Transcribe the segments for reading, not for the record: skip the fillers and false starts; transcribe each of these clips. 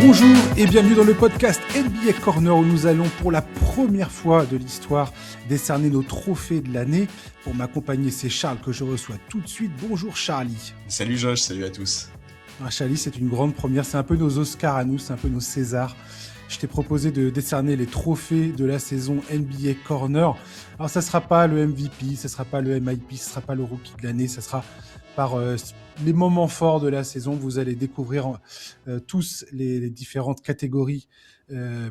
Bonjour et bienvenue dans le podcast NBA Corner où nous allons pour la première fois de l'histoire décerner nos trophées de l'année. Pour m'accompagner, c'est Charles que je reçois tout de suite. Bonjour Charlie. Salut Josh, salut à tous. Charlie, c'est une grande première, c'est un peu nos Oscars à nous, c'est un peu nos Césars. Je t'ai proposé de décerner les trophées de la saison NBA Corner. Alors ça ne sera pas le MVP, ça ne sera pas le MIP, ce ne sera pas le Rookie de l'année, ça sera par les moments forts de la saison. Vous allez découvrir tous les différentes catégories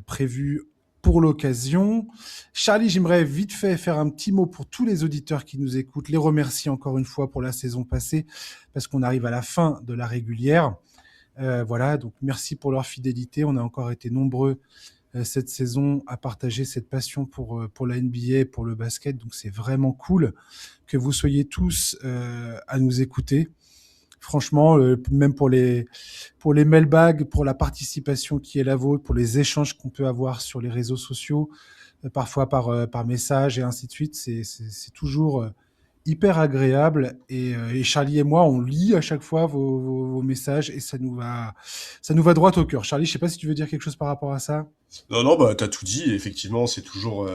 prévues pour l'occasion. Charlie, j'aimerais vite fait faire un petit mot pour tous les auditeurs qui nous écoutent, les remercier encore une fois pour la saison passée, parce qu'on arrive à la fin de la régulière. Voilà, donc merci pour leur fidélité. On a encore été nombreux cette saison à partager cette passion pour la NBA et pour le basket. Donc c'est vraiment cool que vous soyez tous à nous écouter. Franchement, même pour les mailbags, pour la participation qui est la vôtre, pour les échanges qu'on peut avoir sur les réseaux sociaux, parfois par message et ainsi de suite, c'est toujours hyper agréable. Et Charlie et moi, on lit à chaque fois vos messages et ça nous va droit au cœur. Charlie, je sais pas si tu veux dire quelque chose par rapport à ça. Non, bah t'as tout dit. Effectivement, c'est toujours.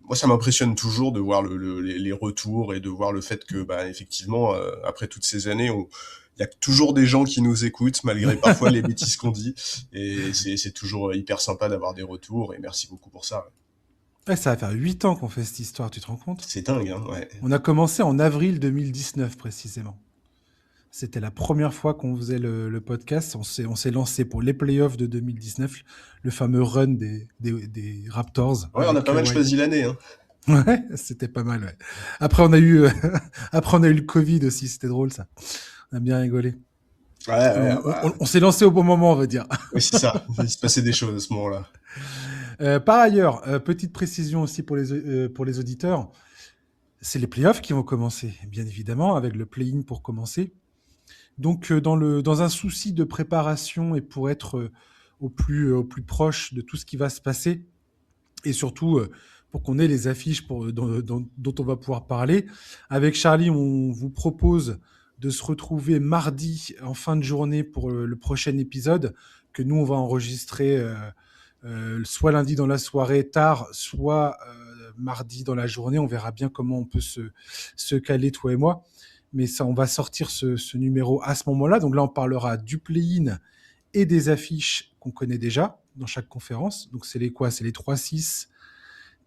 Moi, ça m'impressionne toujours de voir les retours et de voir le fait que, bah, effectivement, après toutes ces années, il y a toujours des gens qui nous écoutent malgré parfois les bêtises qu'on dit. Et c'est toujours hyper sympa d'avoir des retours. Et merci beaucoup pour ça. Ouais, ça va faire 8 ans qu'on fait cette histoire, tu te rends compte? C'est dingue, hein. Ouais. On a commencé en avril 2019 précisément. C'était la première fois qu'on faisait le podcast. On s'est lancé pour les playoffs de 2019, le fameux run des Raptors. Ouais, on a pas mal choisi l'année, hein. Ouais, c'était pas mal. Ouais. Après, on a eu le Covid aussi. C'était drôle ça. On a bien rigolé. Ouais, On s'est lancé au bon moment, on va dire. Oui, c'est ça. Il se passait des choses à ce moment-là. Par ailleurs, petite précision aussi pour les auditeurs, c'est les playoffs qui vont commencer, bien évidemment, avec le play-in pour commencer. Donc, dans un souci de préparation et pour être au plus proche de tout ce qui va se passer, et surtout pour qu'on ait les affiches dont on va pouvoir parler, avec Charlie, on vous propose de se retrouver mardi en fin de journée pour le prochain épisode, que nous, on va enregistrer soit lundi dans la soirée tard, soit mardi dans la journée. On verra bien comment on peut se caler, toi et moi. Mais ça, on va sortir ce numéro à ce moment-là. Donc là, on parlera du play-in et des affiches qu'on connaît déjà dans chaque conférence. Donc c'est les 3-6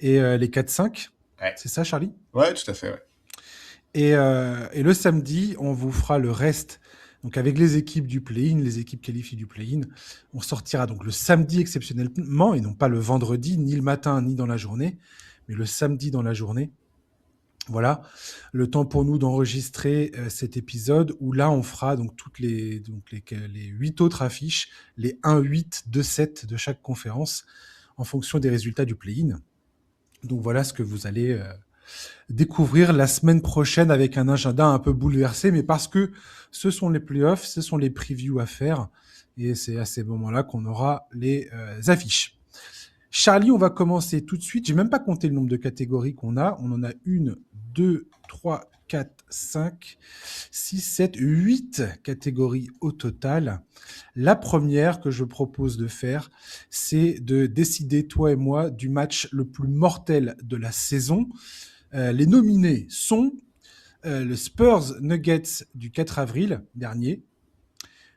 et les 4-5. Ouais. C'est ça, Charlie? Ouais, tout à fait, ouais. Et le samedi, on vous fera le reste. Donc avec les équipes du play-in, les équipes qualifiées du play-in, on sortira donc le samedi exceptionnellement, et non pas le vendredi, ni le matin, ni dans la journée, mais le samedi dans la journée. Voilà, le temps pour nous d'enregistrer cet épisode où là, on fera donc les 8 autres affiches, les 1, 8, 2, 7 de chaque conférence en fonction des résultats du play-in. Donc voilà ce que vous allez découvrir la semaine prochaine avec un agenda un peu bouleversé, mais parce que ce sont les playoffs, ce sont les previews à faire et c'est à ces moments-là qu'on aura les affiches. Charlie, on va commencer tout de suite. J'ai même pas compté le nombre de catégories qu'on a. On en a 1, 2, 3, 4, 5, 6, 7, 8 catégories au total. La première que je propose de faire, c'est de décider, toi et moi, du match le plus mortel de la saison. Les nominés sont le Spurs Nuggets du 4 avril dernier,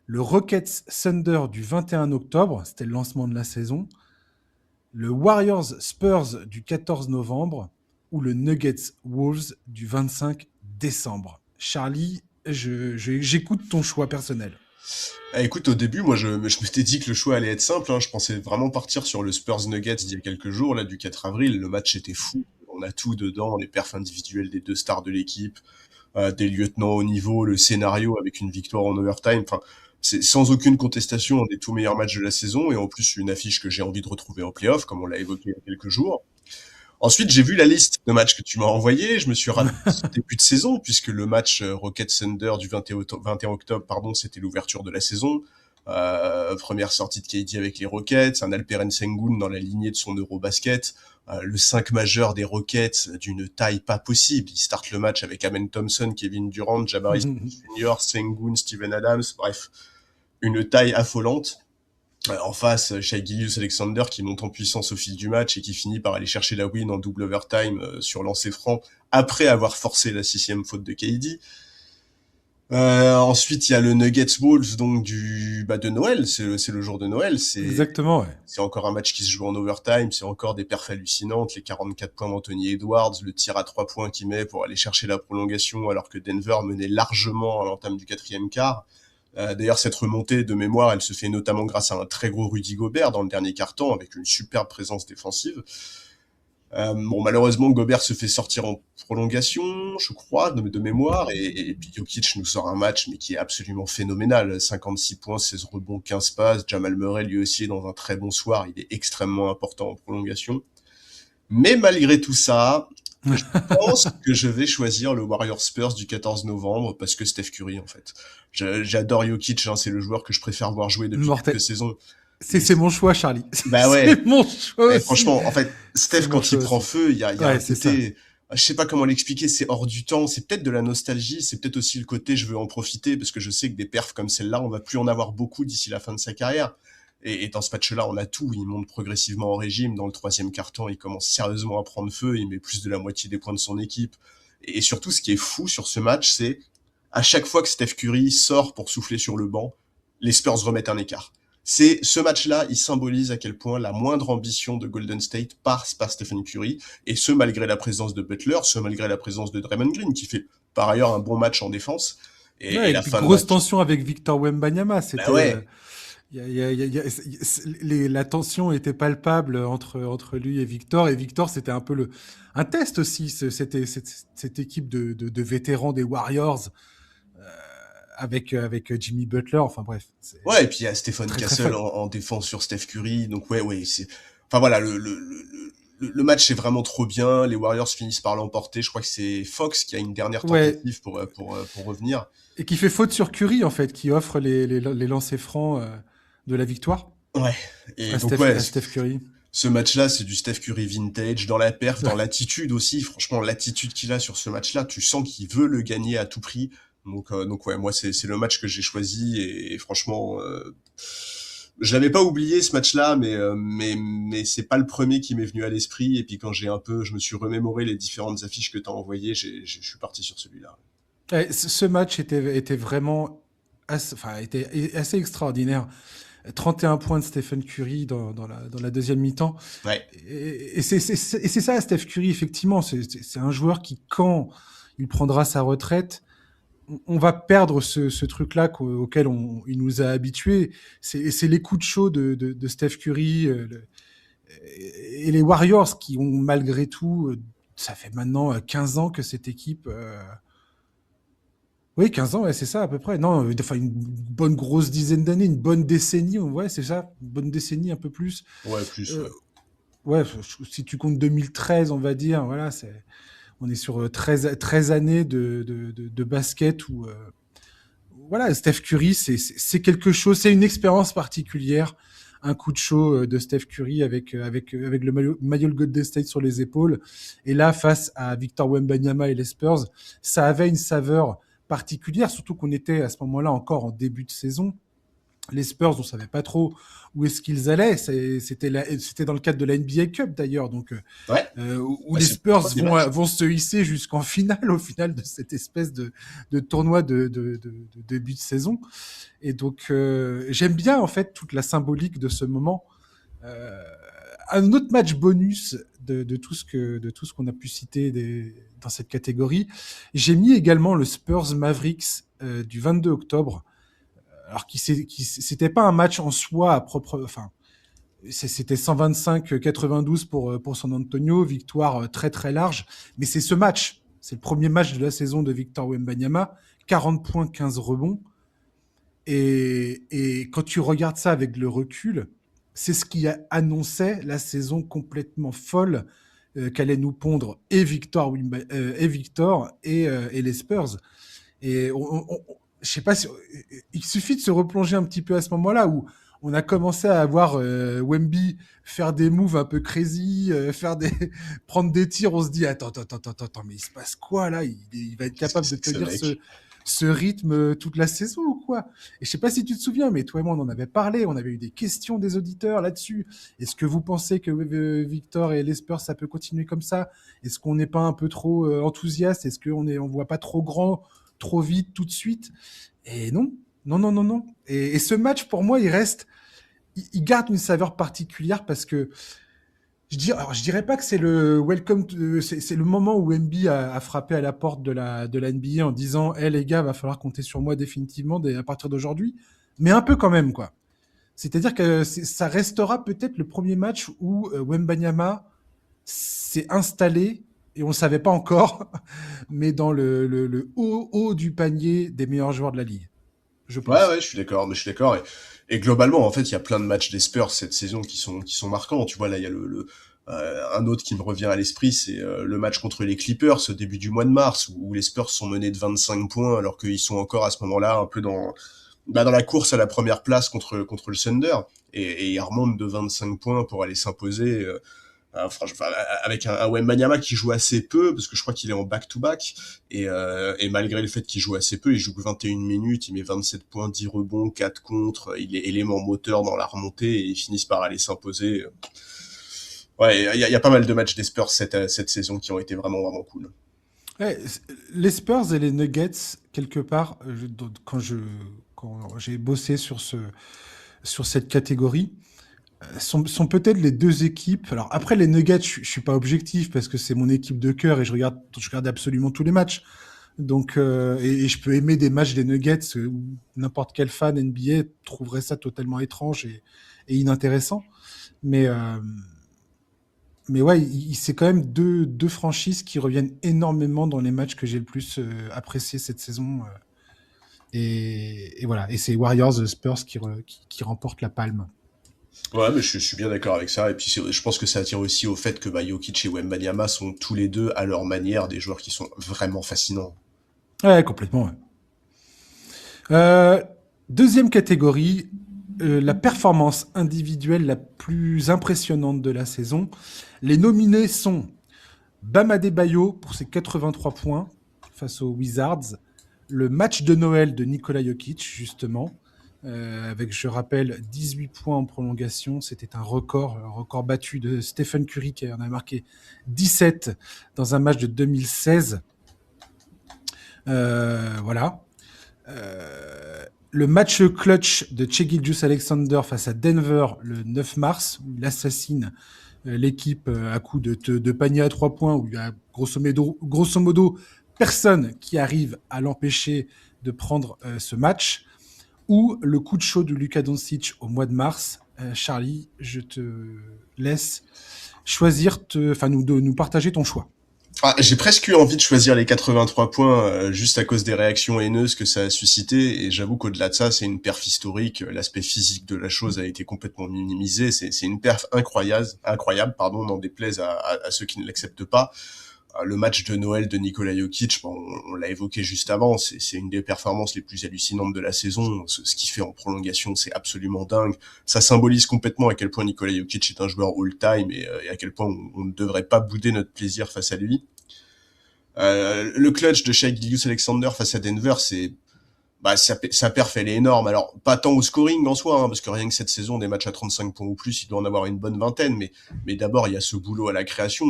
le Rockets Thunder du 21 octobre, c'était le lancement de la saison, le Warriors Spurs du 14 novembre ou le Nuggets Wolves du 25 décembre. Charlie, j'écoute ton choix personnel. Écoute, au début, moi, je m'étais dit que le choix allait être simple, hein. Je pensais vraiment partir sur le Spurs Nuggets d'il y a quelques jours, là, du 4 avril. Le match était fou. On a tout dedans, les perfs individuels des deux stars de l'équipe, des lieutenants au niveau, le scénario avec une victoire en overtime. Enfin, c'est sans aucune contestation un des tout meilleurs matchs de la saison et en plus une affiche que j'ai envie de retrouver en playoff, comme on l'a évoqué il y a quelques jours. Ensuite, j'ai vu la liste de matchs que tu m'as envoyé. Je me suis rappelé ce début de saison, puisque le match Rockets Thunder du 21 octobre, pardon, c'était l'ouverture de la saison. Première sortie de KD avec les Rockets, un Alperen Sengun dans la lignée de son Eurobasket, le 5 majeur des Rockets d'une taille pas possible. Il starte le match avec Amen Thompson, Kevin Durant, Jabari Smith Jr., Sengun, Steven Adams, bref, une taille affolante. En face, Shai Gilgeous-Alexander qui monte en puissance au fil du match et qui finit par aller chercher la win en double overtime sur lancer franc après avoir forcé la 6e faute de KD. Ensuite, il y a le Nuggets Wolves donc de Noël. C'est le jour de Noël. Exactement, ouais. C'est encore un match qui se joue en overtime. C'est encore des perfs hallucinantes. Les 44 points d'Anthony Edwards, le tir à 3 points qu'il met pour aller chercher la prolongation alors que Denver menait largement à l'entame du 4e quart. D'ailleurs, cette remontée de mémoire, elle se fait notamment grâce à un très gros Rudy Gobert dans le dernier quart-temps avec une superbe présence défensive. Malheureusement, Gobert se fait sortir en prolongation, je crois, de mémoire, et puis Jokic nous sort un match, mais qui est absolument phénoménal. 56 points, 16 rebonds, 15 passes. Jamal Murray, lui aussi, est dans un très bon soir. Il est extrêmement important en prolongation. Mais malgré tout ça, je pense que je vais choisir le Warriors Spurs du 14 novembre, parce que Steph Curry, en fait. J'adore Jokic, hein, c'est le joueur que je préfère voir jouer depuis quelques saisons. C'est mon choix, Charlie. Bah ouais. C'est mon choix aussi. Franchement, en fait, Steph, quand il prend feu, il y a un côté, je sais pas comment l'expliquer, c'est hors du temps, c'est peut-être de la nostalgie, c'est peut-être aussi le côté je veux en profiter, parce que je sais que des perfs comme celle-là, on va plus en avoir beaucoup d'ici la fin de sa carrière. Et dans ce match-là, on a tout, il monte progressivement en régime, dans le 3e quart-temps, il commence sérieusement à prendre feu, il met plus de la moitié des points de son équipe. Et surtout, ce qui est fou sur ce match, c'est, à chaque fois que Steph Curry sort pour souffler sur le banc, les Spurs remettent un écart. C'est ce match-là, il symbolise à quel point la moindre ambition de Golden State passe par Stephen Curry, et ce malgré la présence de Butler, ce malgré la présence de Draymond Green, qui fait par ailleurs un bon match en défense. Et la fin grosse tension avec Victor Wembanyama, c'était. Bah ouais. La tension était palpable entre lui et Victor c'était un peu un test aussi, cette équipe de vétérans des Warriors. Avec Jimmy Butler, enfin bref. Ouais, et puis il y a Stephen Castle en défense sur Steph Curry, donc ouais, c'est... Enfin voilà, le match est vraiment trop bien, les Warriors finissent par l'emporter, je crois que c'est Fox qui a une dernière tentative pour revenir. Et qui fait faute sur Curry, en fait, qui offre les lancers francs de la victoire. Ouais, et à donc Steph Curry. Ce match-là, c'est du Steph Curry vintage, dans la perf, dans l'attitude aussi, franchement, l'attitude qu'il a sur ce match-là, tu sens qu'il veut le gagner à tout prix. Donc ouais, moi c'est le match que j'ai choisi et franchement, je l'avais pas oublié ce match-là, mais c'est pas le premier qui m'est venu à l'esprit. Et puis quand je me suis remémoré les différentes affiches que t'as envoyées, je suis parti sur celui-là. Ce match était vraiment était assez extraordinaire. 31 points de Stephen Curry dans la deuxième mi-temps. Ouais. Et c'est ça, Steph Curry, effectivement. C'est un joueur qui, quand il prendra sa retraite, on va perdre ce truc-là auquel il nous a habitués. C'est les coups de chaud de Steph Curry et les Warriors qui ont malgré tout, ça fait maintenant 15 ans que cette équipe... Oui, 15 ans, ouais, c'est ça à peu près. Non, enfin une bonne grosse dizaine d'années, une bonne décennie, ouais, c'est ça, une bonne décennie, un peu plus. Ouais, plus, ouais. Ouais, si tu comptes 2013, on va dire, voilà, on est sur 13 années de basket où, voilà, Steph Curry, c'est quelque chose, c'est une expérience particulière, un coup de chaud de Steph Curry avec le maillot de Golden State sur les épaules. Et là, face à Victor Wembanyama et les Spurs, ça avait une saveur particulière, surtout qu'on était à ce moment-là encore en début de saison. Les Spurs, on savait pas trop où est-ce qu'ils allaient. C'était dans le cadre de la NBA Cup d'ailleurs, donc où les Spurs vont se hisser jusqu'en finale, au final de cette espèce de tournoi de début de saison. Et donc j'aime bien en fait toute la symbolique de ce moment. Un autre match bonus de tout ce qu'on a pu citer dans cette catégorie, j'ai mis également le Spurs Mavericks du 22 octobre. Alors c'était pas un match en soi à propre, enfin c'était 125-92 pour San Antonio, victoire très très large, mais c'est ce match, c'est le premier match de la saison de Victor Wembanyama, 40 points, 15 rebonds, et quand tu regardes ça avec le recul, c'est ce qui annonçait la saison complètement folle qu'allait nous pondre et Victor et les Spurs. Et je sais pas si il suffit de se replonger un petit peu à ce moment-là où on a commencé à avoir Wemby faire des moves un peu crazy, prendre des tirs, on se dit attends, mais il se passe quoi là, il va être capable de tenir ce rythme toute la saison ou quoi. Et je sais pas si tu te souviens, mais toi et moi, on en avait parlé, on avait eu des questions des auditeurs là-dessus. Est-ce que vous pensez que Victor et les Spurs, ça peut continuer comme ça? Est-ce qu'on n'est pas un peu trop enthousiaste? Est-ce on voit pas trop grand, trop vite, tout de suite? Et non, non, non, non, non. Et ce match, pour moi, il garde une saveur particulière parce que je dirais pas que c'est le c'est le moment où MB a frappé à la porte de la NBA en disant, les gars, va falloir compter sur moi définitivement à partir d'aujourd'hui, mais un peu quand même, quoi. C'est-à-dire que ça restera peut-être le premier match où Wembanyama s'est installé, et on ne le savait pas encore, mais dans le haut du panier des meilleurs joueurs de la ligue, je Ouais, pense. ouais, je suis d'accord, mais je suis d'accord. Et globalement, en fait, il y a plein de matchs des Spurs cette saison qui sont marquants. Tu vois, là, il y a un autre qui me revient à l'esprit, c'est le match contre les Clippers au début du mois de mars, où les Spurs sont menés de 25 points, alors qu'ils sont encore à ce moment-là un peu dans la course à la première place contre le Thunder. Et ils remontent de 25 points pour aller s'imposer. Enfin, avec un Wembanyama qui joue assez peu, parce que je crois qu'il est en back-to-back, et malgré le fait qu'il joue assez peu, il joue que 21 minutes, il met 27 points, 10 rebonds, 4 contre, il est élément moteur dans la remontée, et ils finissent par aller s'imposer. Ouais, il y a pas mal de matchs des Spurs cette saison qui ont été vraiment, vraiment cool. Ouais, les Spurs et les Nuggets, quelque part, quand j'ai bossé sur cette catégorie, sont peut-être les deux équipes. Alors après, les Nuggets, je suis pas objectif parce que c'est mon équipe de cœur et je regarde absolument tous les matchs. Donc, et je peux aimer des matchs des Nuggets où n'importe quel fan NBA trouverait ça totalement étrange et inintéressant. Mais, euh, mais ouais, c'est quand même deux franchises qui reviennent énormément dans les matchs que j'ai le plus apprécié cette saison. Et voilà. Et c'est Warriors Spurs qui remportent la palme. Ouais, mais je suis bien d'accord avec ça. Et puis, je pense que ça tient aussi au fait que Jokic et Wembanyama sont tous les deux, à leur manière, des joueurs qui sont vraiment fascinants. Ouais, complètement. Ouais. Euh, Deuxième catégorie, la performance individuelle la plus impressionnante de la saison. Les nominés sont Bam Adebayo pour ses 83 points face aux Wizards, le match de Noël de Nikola Jokic, justement, avec, je rappelle, 18 points en prolongation. C'était un record battu de Stephen Curry qui en a marqué 17 dans un match de 2016. Voilà. Le match clutch de Shai Gilgeous-Alexander face à Denver le 9 mars, où il assassine l'équipe à coup de panier à 3 points, où il y a grosso modo personne qui arrive à l'empêcher de prendre ce match, ou le coup de chaud de Luka Doncic au mois de mars. Charlie, je te laisse choisir, nous partager ton choix. Ah, j'ai presque eu envie de choisir les 83 points juste à cause des réactions haineuses que ça a suscité, et j'avoue qu'au-delà de ça, c'est une perf historique. L'aspect physique de la chose a été complètement minimisé. C'est une perf incroyable, pardon, n'en déplaise à ceux qui ne l'acceptent pas. Le match de Noël de Nikola Jokic, bon, on l'a évoqué juste avant, c'est une des performances les plus hallucinantes de la saison. Ce qu'il fait en prolongation, c'est absolument dingue. Ça symbolise complètement à quel point Nikola Jokic est un joueur all-time, et à quel point on ne devrait pas bouder notre plaisir face à lui. Le clutch de Shai Gilgeous-Alexander face à Denver, sa perf, elle est énorme. Alors, pas tant au scoring en soi, parce que rien que cette saison, des matchs à 35 points ou plus, il doit en avoir une bonne vingtaine, mais d'abord, il y a ce boulot à la création.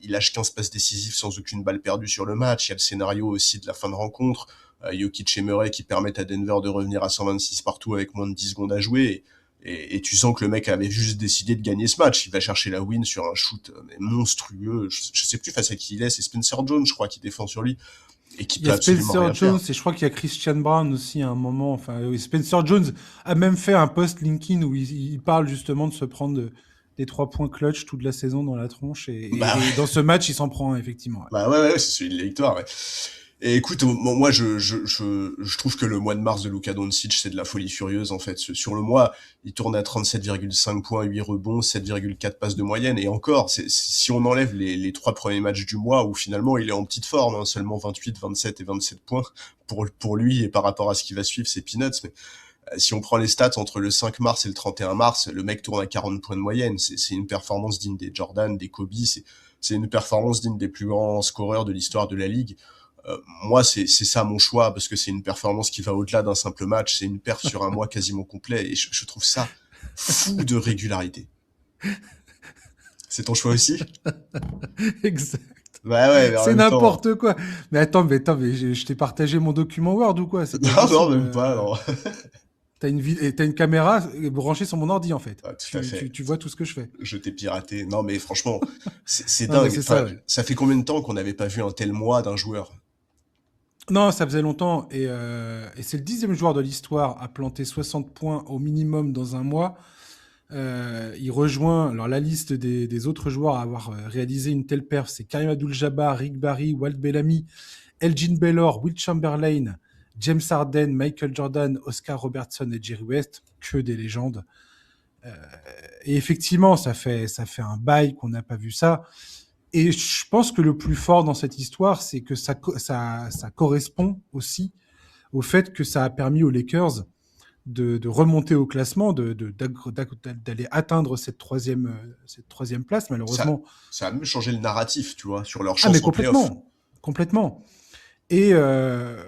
Il lâche 15 passes décisives sans aucune balle perdue sur le match. Il y a le scénario aussi de la fin de rencontre. Jokic et Murray qui permettent à Denver de revenir à 126 partout avec moins de 10 secondes à jouer. Et tu sens que le mec avait juste décidé de gagner ce match. Il va chercher la win sur un shoot monstrueux. Je sais plus face à qui il est. C'est Spencer Jones, je crois, qui défend sur lui et qui Il y peut a absolument Spencer rien faire. Jones et je crois qu'il y a Christian Brown aussi à un moment. Enfin, oui, Spencer Jones a même fait un post LinkedIn où il parle justement de se prendre des 3 points clutch toute la saison dans la tronche. Bah Et dans ce match, il s'en prend un, effectivement. Ouais. ouais, c'est celui de la victoire, ouais. Et écoute, moi, je trouve que le mois de mars de Luka Doncic, c'est de la folie furieuse, en fait. Sur le mois, il tourne à 37,5 points, 8 rebonds, 7,4 passes de moyenne, et encore, si on enlève les 3 premiers matchs du mois, où finalement, il est en petite forme, seulement 28, 27 et 27 points, pour lui, et par rapport à ce qui va suivre, c'est peanuts, mais si on prend les stats entre le 5 mars et le 31 mars, le mec tourne à 40 points de moyenne. C'est une performance digne des Jordan, des Kobe. C'est une performance digne des plus grands scoreurs de l'histoire de la ligue. Moi, c'est ça mon choix, parce que c'est une performance qui va au-delà d'un simple match, c'est une perf sur un mois quasiment complet, et je trouve ça fou de régularité. C'est ton choix aussi? Exact. Bah ouais, mais en C'est même temps... n'importe quoi. Mais attends, mais je t'ai partagé mon document Word ou quoi? C'est pas Non, non, possible. même pas, non. T'as une caméra branchée sur mon ordi en fait. Ah, tout à fait. Tu vois tout ce que je fais. Je t'ai piraté. Non, mais franchement, c'est Non, mais dingue. c'est ça, Enfin, ouais. ça fait combien de temps qu'on n'avait pas vu un tel mois d'un joueur? Non, ça faisait longtemps. Et c'est le 10e joueur de l'histoire à planter 60 points au minimum dans un mois. Il rejoint alors, la liste des autres joueurs à avoir réalisé une telle perf. C'est Karim Abdul-Jabbar, Rick Barry, Walt Bellamy, Elgin Baylor, Will Chamberlain, James Harden, Michael Jordan, Oscar Robertson et Jerry West. Que des légendes. Euh, et effectivement, ça fait un bail qu'on n'a pas vu ça. Et je pense que le plus fort dans cette histoire, c'est que ça correspond aussi au fait que ça a permis aux Lakers de remonter au classement, d'aller atteindre cette troisième place, Ça, malheureusement. ça a même changé le narratif, tu vois, sur leur Ah, mais chance en playoff. complètement, complètement. Et, euh,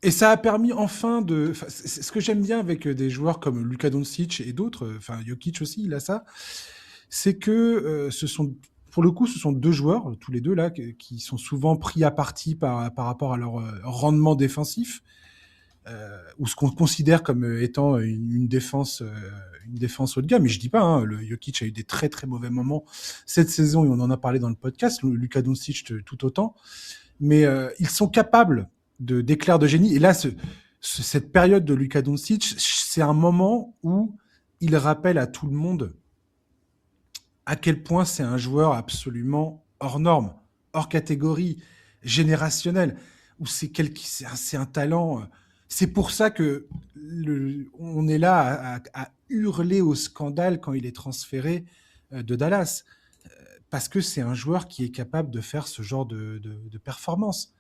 et ça a permis enfin de... C'est ce que j'aime bien avec des joueurs comme Luka Doncic et d'autres, enfin Jokic aussi, il a ça, c'est que pour le coup, ce sont deux joueurs, tous les deux là, qui sont souvent pris à partie par rapport à leur rendement défensif, ou ce qu'on considère comme étant une défense haut de gamme. Mais je dis pas, hein, le Jokic a eu des très très mauvais moments cette saison et on en a parlé dans le podcast. Luka Doncic tout autant, mais ils sont capables d'éclairs de génie. Et là, cette période de Luka Doncic, c'est un moment où il rappelle à tout le monde à quel point c'est un joueur absolument hors norme, hors catégorie, générationnel, où c'est un talent. C'est pour ça que on est là à hurler au scandale quand il est transféré de Dallas, parce que c'est un joueur qui est capable de faire ce genre de performance.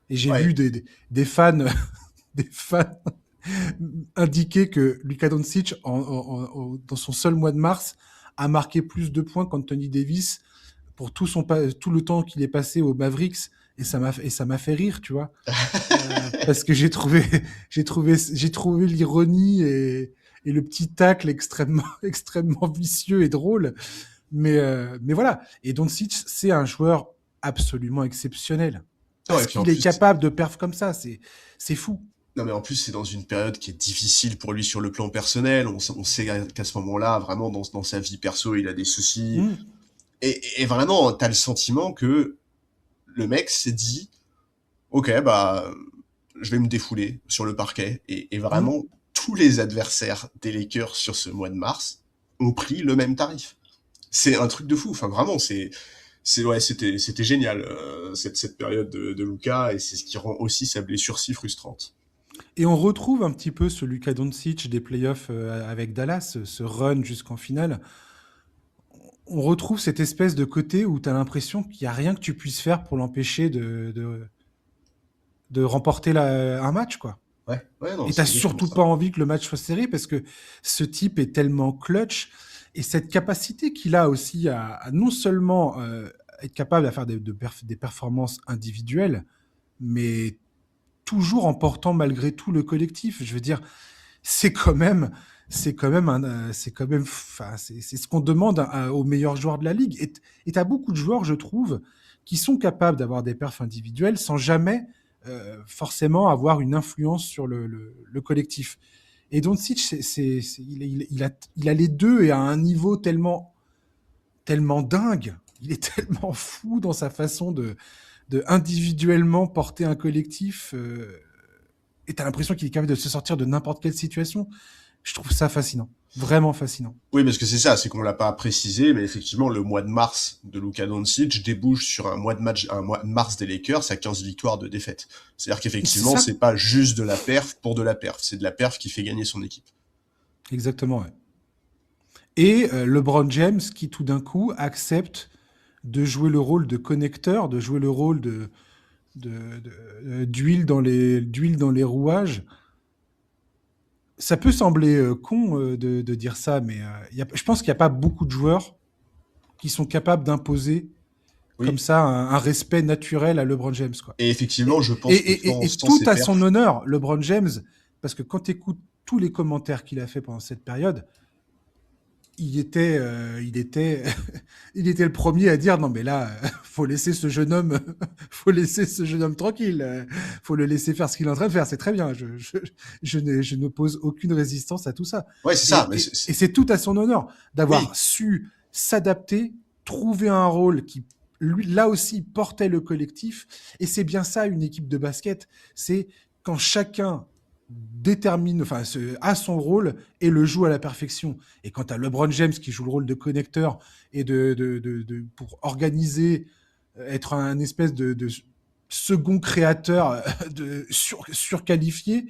Et j'ai vu Ouais. des fans, des fans indiquer que Luka Doncic, dans son seul mois de mars, a marqué plus de points qu'Anthony Davis pour tout le temps qu'il est passé aux Mavericks. Et ça m'a fait rire, tu vois. Parce que j'ai trouvé l'ironie et le petit tacle extrêmement, extrêmement vicieux et drôle. Mais voilà. Et Doncic, c'est un joueur absolument exceptionnel. Non, Parce et puis en qu'il est plus, capable de perf comme ça. C'est fou. non, mais en plus, c'est dans une période qui est difficile pour lui sur le plan personnel. On sait qu'à ce moment-là, vraiment, dans sa vie perso, il a des soucis. Mm. Et vraiment, t'as le sentiment que le mec s'est dit, ok, bah, je vais me défouler sur le parquet. Et Mm. vraiment, tous les adversaires des Lakers sur ce mois de mars ont pris le même tarif. C'est un truc de fou. Enfin, vraiment, ouais, c'était génial, cette période de Luka, et c'est ce qui rend aussi sa blessure si frustrante. Et on retrouve un petit peu ce Luka Doncic des playoffs avec Dallas, ce run jusqu'en finale. On retrouve cette espèce de côté où tu as l'impression qu'il n'y a rien que tu puisses faire pour l'empêcher de remporter un match, quoi. Ouais, ouais, non, Et t'as c'est exactement surtout ça. pas envie que le match soit serré parce que ce type est tellement clutch et cette capacité qu'il a aussi à non seulement être capable de faire des performances individuelles, mais toujours en portant malgré tout le collectif. Je veux dire, c'est quand même, enfin, c'est ce qu'on demande aux meilleurs joueurs de la ligue. Et t'as beaucoup de joueurs, je trouve, qui sont capables d'avoir des perfs individuels sans jamais forcément avoir une influence sur le collectif. Et Doncic, il a les deux et à un niveau tellement dingue. Il est tellement fou dans sa façon de individuellement porter un collectif. Et t'as l'impression qu'il est capable de se sortir de n'importe quelle situation. Je trouve ça fascinant. Vraiment fascinant. Oui, parce que c'est ça, c'est qu'on l'a pas précisé, mais effectivement, le mois de mars de Luka Doncic débouche sur un mois de mars des Lakers à 15 victoires de défaite. C'est-à-dire C'est qu'effectivement, ça. c'est pas juste de la perf pour de la perf, c'est de la perf qui fait gagner son équipe. Exactement, ouais. Et LeBron James qui tout d'un coup accepte de jouer le rôle de connecteur, de jouer le rôle d'huile dans les rouages. Ça peut sembler con de dire ça, mais je pense qu'il n'y a pas beaucoup de joueurs qui sont capables d'imposer comme Oui. ça un respect naturel à LeBron James, quoi. Et Et, effectivement, je et, pense que et sans tout ses à son perfs, honneur, LeBron James, parce que quand tu écoutes tous les commentaires qu'il a fait pendant cette période, il était, il était le premier à dire non mais là, faut laisser ce jeune homme, faut laisser ce jeune homme tranquille, faut le laisser faire ce qu'il est en train de faire, c'est très bien. Je n'oppose aucune résistance à tout ça. ouais, c'est ça. Et, Mais et c'est tout à son honneur d'avoir oui, su s'adapter, trouver un rôle qui lui, là aussi, portait le collectif. Et c'est bien ça une équipe de basket, c'est quand chacun détermine, enfin, a son rôle et le joue à la perfection. Et quand tu as LeBron James qui joue le rôle de connecteur et pour organiser, être un espèce de second créateur surqualifié,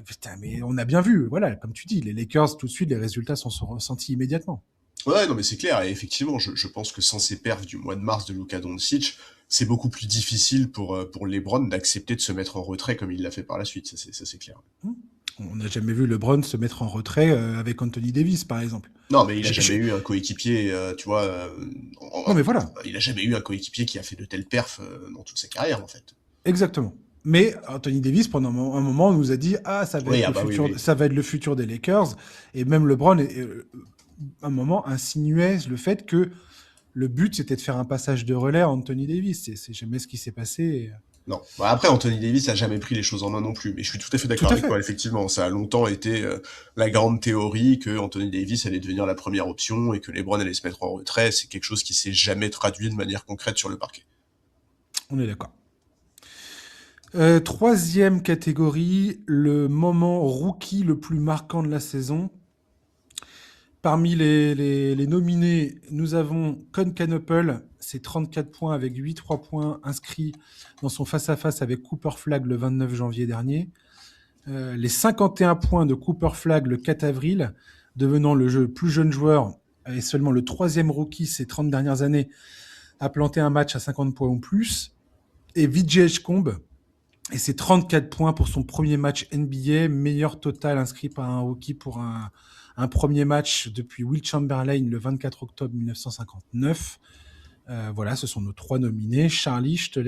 putain, mais on a bien vu, voilà, comme tu dis, les Lakers, tout de suite, les résultats sont ressentis immédiatement. ouais, non, mais c'est clair. Et effectivement, je pense que sans ces perfs du mois de mars de Luka Doncic, c'est beaucoup plus difficile pour LeBron d'accepter de se mettre en retrait comme il l'a fait par la suite. Ça, c'est clair. On n'a jamais vu LeBron se mettre en retrait avec Anthony Davis, par exemple. Non, mais il a Je- je- jamais eu un coéquipier, tu vois, Non, mais voilà, il a jamais eu un coéquipier qui a fait de telles perfs dans toute sa carrière, en fait. exactement. Mais Anthony Davis, pendant un moment, nous a dit ah ça va Oui, être ah le bah oui, futur, oui. ça va être le futur des Lakers. Et même LeBron, à un moment, insinuait le fait que le but c'était de faire un passage de relais à Anthony Davis. C'est jamais ce qui s'est passé. Non. Bah, après, Anthony Davis a jamais pris les choses en main non plus, mais je suis tout à fait Tout d'accord à avec toi. fait. Effectivement, ça a longtemps été la grande théorie que Anthony Davis allait devenir la première option et que LeBron allait se mettre en retrait. C'est quelque chose qui s'est jamais traduit de manière concrète sur le parquet. On est d'accord. Troisième catégorie, le moment rookie le plus marquant de la saison. Parmi les nominés, nous avons Con Canopel, c'est 34 points avec 8 3 points inscrits dans son face-à-face avec Cooper Flag le 29 janvier dernier. Les 51 points de Cooper Flag le 4 avril, devenant le plus jeune joueur et seulement le troisième rookie ces 30 dernières années à planter un match à 50 points ou plus. Et Vijay Combe, et c'est 34 points pour son premier match NBA, meilleur total inscrit par un rookie pour un premier match depuis Will Chamberlain le 24 octobre 1959. Voilà, ce sont nos trois nominés. Charlie, je te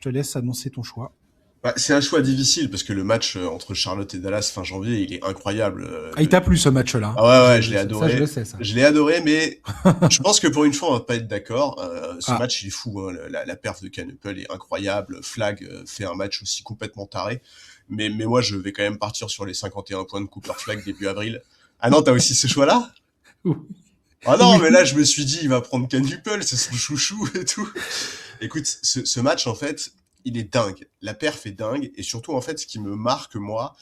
laisse annoncer ton choix. Bah, c'est un choix difficile parce que le match entre Charlotte et Dallas fin janvier, il est incroyable. Ah, il t'a plu ce match-là, Ah hein. ouais, ouais, je l'ai Ça, je le adoré. sais, ça. Je l'ai adoré, mais je pense que pour une fois, on va pas être d'accord. Ce Ah, match, il est fou. Hein. La perf de Canupel est incroyable. Flag fait un match aussi complètement taré. Mais moi, je vais quand même partir sur les 51 points de Cooper Flag début avril. Ah non, t'as aussi ce choix-là? Ah non, mais là, oui. je me suis dit, il va prendre Canupel, c'est son chouchou et tout. Écoute, ce match, en fait, il est dingue. La perf est dingue. Et surtout, en fait, ce qui me marque, moi,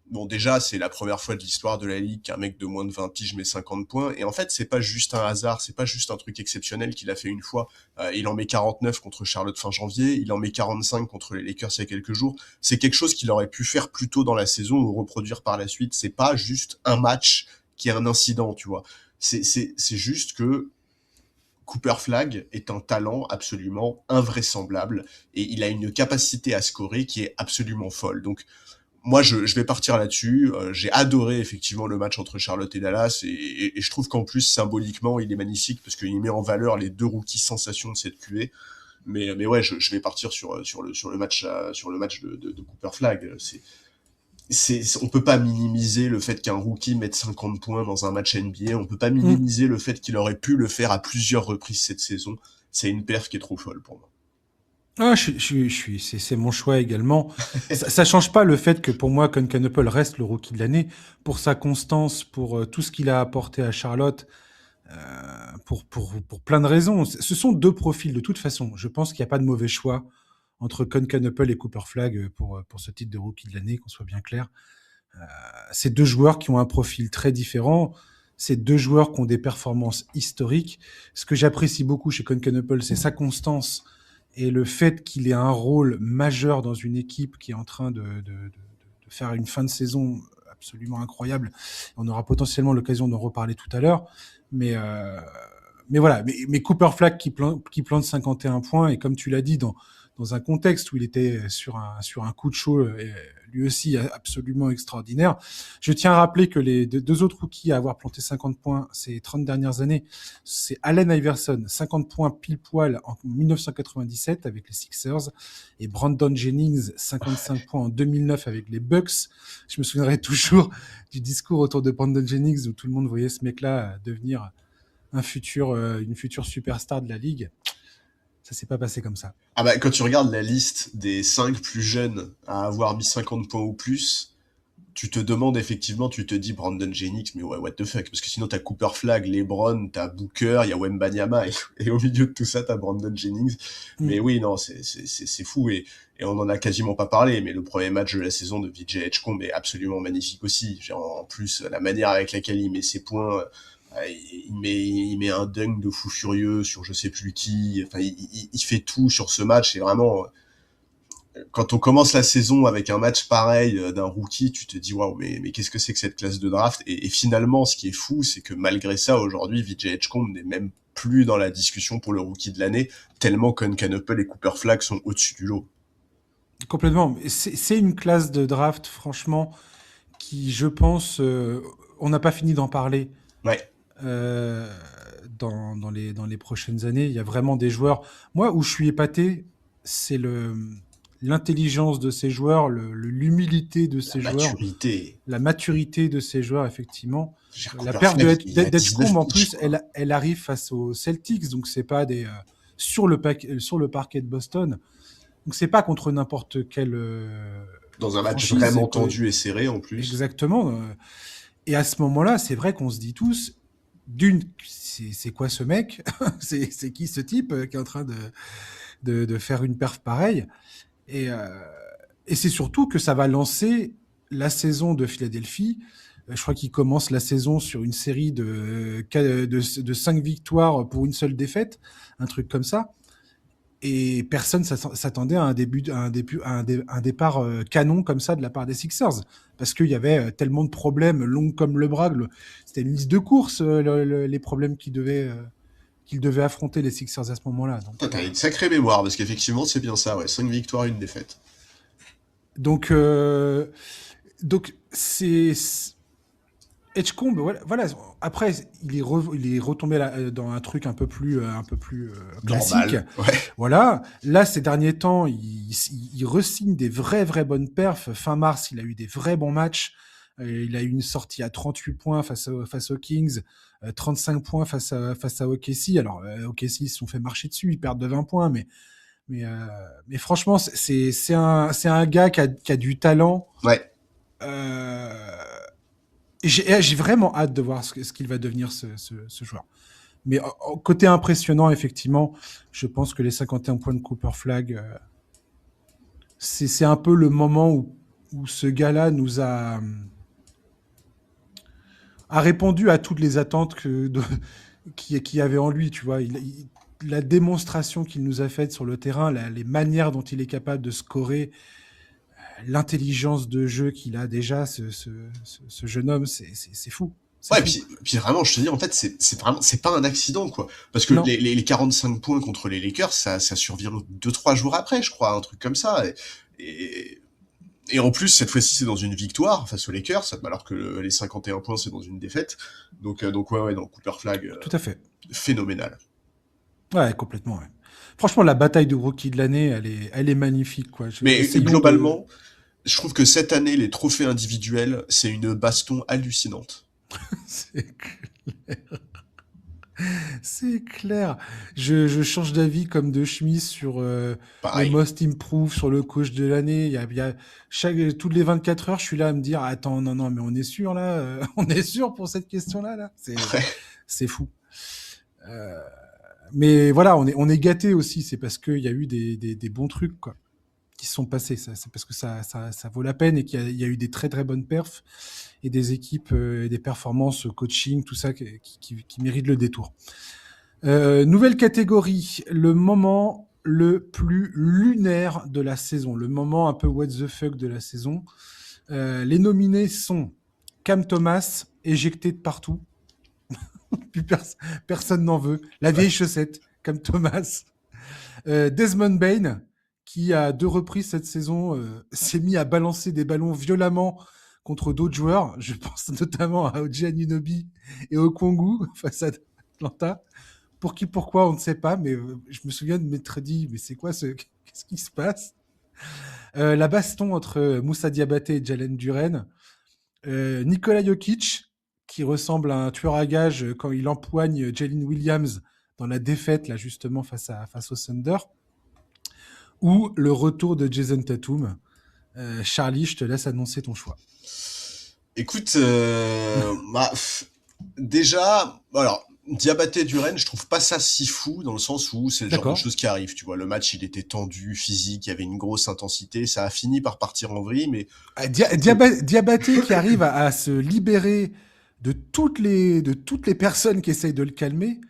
bon, déjà, c'est la première fois de l'histoire de la Ligue qu'un mec de moins de 20 piges met 50 points. Et en fait, c'est pas juste un hasard, c'est pas juste un truc exceptionnel qu'il a fait une fois. Il en met 49 contre Charlotte fin janvier, il en met 45 contre les Lakers il y a quelques jours. C'est quelque chose qu'il aurait pu faire plus tôt dans la saison ou reproduire par la suite. C'est pas juste un match qui est un incident, tu vois. C'est juste que Cooper Flag est un talent absolument invraisemblable et il a une capacité à scorer qui est absolument folle. Donc, moi, je vais partir là-dessus. J'ai adoré effectivement le match entre Charlotte et Dallas et je trouve qu'en plus symboliquement il est magnifique parce qu'il met en valeur les deux rookies sensations de cette QV. Mais ouais, je vais partir sur le match de Cooper Flag. On peut pas minimiser le fait qu'un rookie mette 50 points dans un match NBA. On peut pas Mm. minimiser le fait qu'il aurait pu le faire à plusieurs reprises cette saison. C'est une perf qui est trop folle pour moi. Ah, c'est mon choix également. Ça change pas le fait que pour moi, Concanopel reste le rookie de l'année pour sa constance, pour tout ce qu'il a apporté à Charlotte, pour plein de raisons. Ce sont deux profils de toute façon. Je pense qu'il n'y a pas de mauvais choix entre Concanopel et Cooper Flag pour ce titre de rookie de l'année, qu'on soit bien clair. C'est deux joueurs qui ont un profil très différent. C'est deux joueurs qui ont des performances historiques. Ce que j'apprécie beaucoup chez Concanopel, c'est sa constance et le fait qu'il ait un rôle majeur dans une équipe qui est en train de faire une fin de saison absolument incroyable. On aura potentiellement l'occasion d'en reparler tout à l'heure. Mais voilà, mais Cooper Flag qui plante 51 points, et comme tu l'as dit, dans dans un contexte où il était sur un coup de chaud, lui aussi absolument extraordinaire. Je tiens à rappeler que les deux autres rookies à avoir planté 50 points ces 30 dernières années, c'est Allen Iverson, 50 points pile poil en 1997 avec les Sixers, et Brandon Jennings, 55 points en 2009 avec les Bucks. Je me souviendrai toujours du discours autour de Brandon Jennings où tout le monde voyait ce mec-là devenir une future superstar de la ligue. Ça s'est pas passé comme ça. Ah bah, quand tu regardes la liste des 5 plus jeunes à avoir mis 50 points ou plus, tu te demandes effectivement, tu te dis Brandon Jennings, mais ouais, what the fuck, parce que sinon t'as Cooper Flag, LeBron, t'as Booker, il y a Wembanyama, et au milieu de tout ça, t'as Brandon Jennings. Mais oui, non, c'est fou, et on en a quasiment pas parlé, mais le premier match de la saison de VJ Edgecombe est absolument magnifique aussi. Genre, en plus, la manière avec laquelle il met ses points, il met un dunk de fou furieux sur je sais plus qui, enfin, il fait tout sur ce match, et vraiment, quand on commence la saison avec un match pareil d'un rookie, tu te dis waouh, mais qu'est-ce que c'est que cette classe de draft, et finalement, ce qui est fou, c'est que malgré ça, aujourd'hui, VJ Edgecombe n'est même plus dans la discussion pour le rookie de l'année, tellement Canuple et Cooper Flag sont au-dessus du lot. Complètement. C'est une classe de draft, franchement, qui, je pense, on n'a pas fini d'en parler. Ouais. Dans les prochaines années, il y a vraiment des joueurs. Moi, où je suis épaté, c'est l'intelligence de ces joueurs, l'humilité de ces joueurs, la maturité de ces joueurs, effectivement. La perte d'Edgecombe, en plus, elle arrive face aux Celtics, donc c'est pas sur le parquet de Boston. Donc c'est pas contre n'importe quel dans un match vraiment tendu et serré en plus. Exactement. Et à ce moment-là, c'est vrai qu'on se dit tous, c'est quoi ce mec? C'est qui ce type qui est en train de faire une perf pareille? Et c'est surtout que ça va lancer la saison de Philadelphie. Je crois qu'il commence la saison sur une série de 5 victoires pour une seule défaite, un truc comme ça. Et personne s'attendait à un départ canon comme ça de la part des Sixers, parce qu'il y avait tellement de problèmes longs comme le bras. C'était une liste de courses, les problèmes qu'ils devaient affronter les Sixers à ce moment-là. T'as une sacrée mémoire, parce qu'effectivement, c'est bien ça, ouais. 5 victoires, 1 défaite. Donc c'est... Edgecombe, voilà. Après, il est retombé dans un truc un peu plus classique. Normal, ouais. Voilà. Là, ces derniers temps, il re-signe des vraies bonnes perfs. Fin mars, il a eu des vrais bons matchs. Il a eu une sortie à 38 points face aux Kings, 35 points face à OKC. Alors, OKC, ils se sont fait marcher dessus, ils perdent de 20 points, mais franchement, c'est un gars qui a du talent. Ouais. J'ai vraiment hâte de voir ce qu'il va devenir, ce joueur. Mais côté impressionnant, effectivement, je pense que les 51 points de Cooper Flag, c'est un peu le moment où ce gars-là nous a répondu à toutes les attentes qu'il y avait en lui, tu vois. La démonstration qu'il nous a faite sur le terrain, les manières dont il est capable de scorer, l'intelligence de jeu qu'il a déjà, ce jeune homme, c'est fou. Ouais, puis vraiment, je te dis, en fait, c'est pas un accident, quoi. Parce que les 45 points contre les Lakers, ça survient 2-3 jours après, je crois, un truc comme ça. Et en plus, cette fois-ci, c'est dans une victoire face aux Lakers, alors que les 51 points, c'est dans une défaite. Donc ouais, dans Cooper Flag. Tout à fait. Phénoménal. Ouais, complètement, ouais. Franchement, la bataille de rookie de l'année, elle est magnifique, quoi. Mais globalement, je trouve que cette année, les trophées individuels, c'est une baston hallucinante. C'est clair. C'est clair. Je change d'avis comme de chemise sur le Most Improved, sur le coach de l'année. Il y a toutes les 24 heures, je suis là à me dire, attends, non, mais on est sûr là, on est sûr pour cette question-là, là. C'est fou. Mais voilà, on est gâté aussi. C'est parce qu'il y a eu des bons trucs, quoi, qui se sont passés. C'est parce que ça vaut la peine et qu'il y a eu des très très bonnes perfs et des équipes et des performances, coaching, tout ça qui méritent le détour. Nouvelle catégorie, le moment le plus lunaire de la saison, le moment un peu what the fuck de la saison. Les nominés sont Cam Thomas, éjecté de partout. Plus personne n'en veut. La vieille chaussette, Cam Thomas. Desmond Bane, qui, à 2 reprises cette saison, s'est mis à balancer des ballons violemment contre d'autres joueurs. Je pense notamment à OG Anunoby et Okongwu face à Atlanta. Pour qui, pourquoi, on ne sait pas, mais je me souviens de m'être dit, mais c'est quoi qu'est-ce qui se passe? La baston entre Moussa Diabaté et Jalen Duren. Nikola Jokic, qui ressemble à un tueur à gages quand il empoigne Jalen Williams dans la défaite, là, justement, face au Thunder. Ou le retour de Jason Tatum. Charlie, je te laisse annoncer ton choix. Écoute, déjà, alors, Diabaté Duren, je trouve pas ça si fou dans le sens où c'est le genre de choses qui arrivent, tu vois. Le match, il était tendu, physique, il y avait une grosse intensité, ça a fini par partir en vrille, mais... Diabaté qui arrive à se libérer de toutes les personnes qui essayent de le calmer.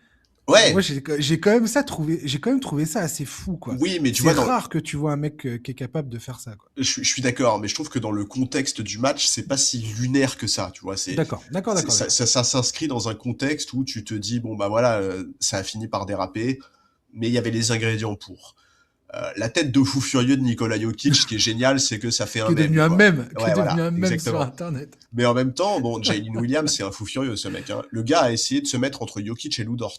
Ouais. Moi, j'ai quand même trouvé ça assez fou, quoi. Oui, mais tu vois, c'est rare que tu vois un mec qui est capable de faire ça, quoi. Je suis d'accord, mais je trouve que dans le contexte du match, c'est pas si lunaire que ça, tu vois. D'accord. Ça s'inscrit dans un contexte où tu te dis, bon, bah voilà, ça a fini par déraper, mais il y avait les ingrédients pour. La tête de fou furieux de Nikola Jokic, ce qui est génial, c'est que ça fait un mème. Qui est devenu un mème exactement. sur Internet. Mais en même temps, bon, Jalen Williams, c'est un fou furieux, ce mec. Hein. Le gars a essayé de se mettre entre Jokic et Lou Dort.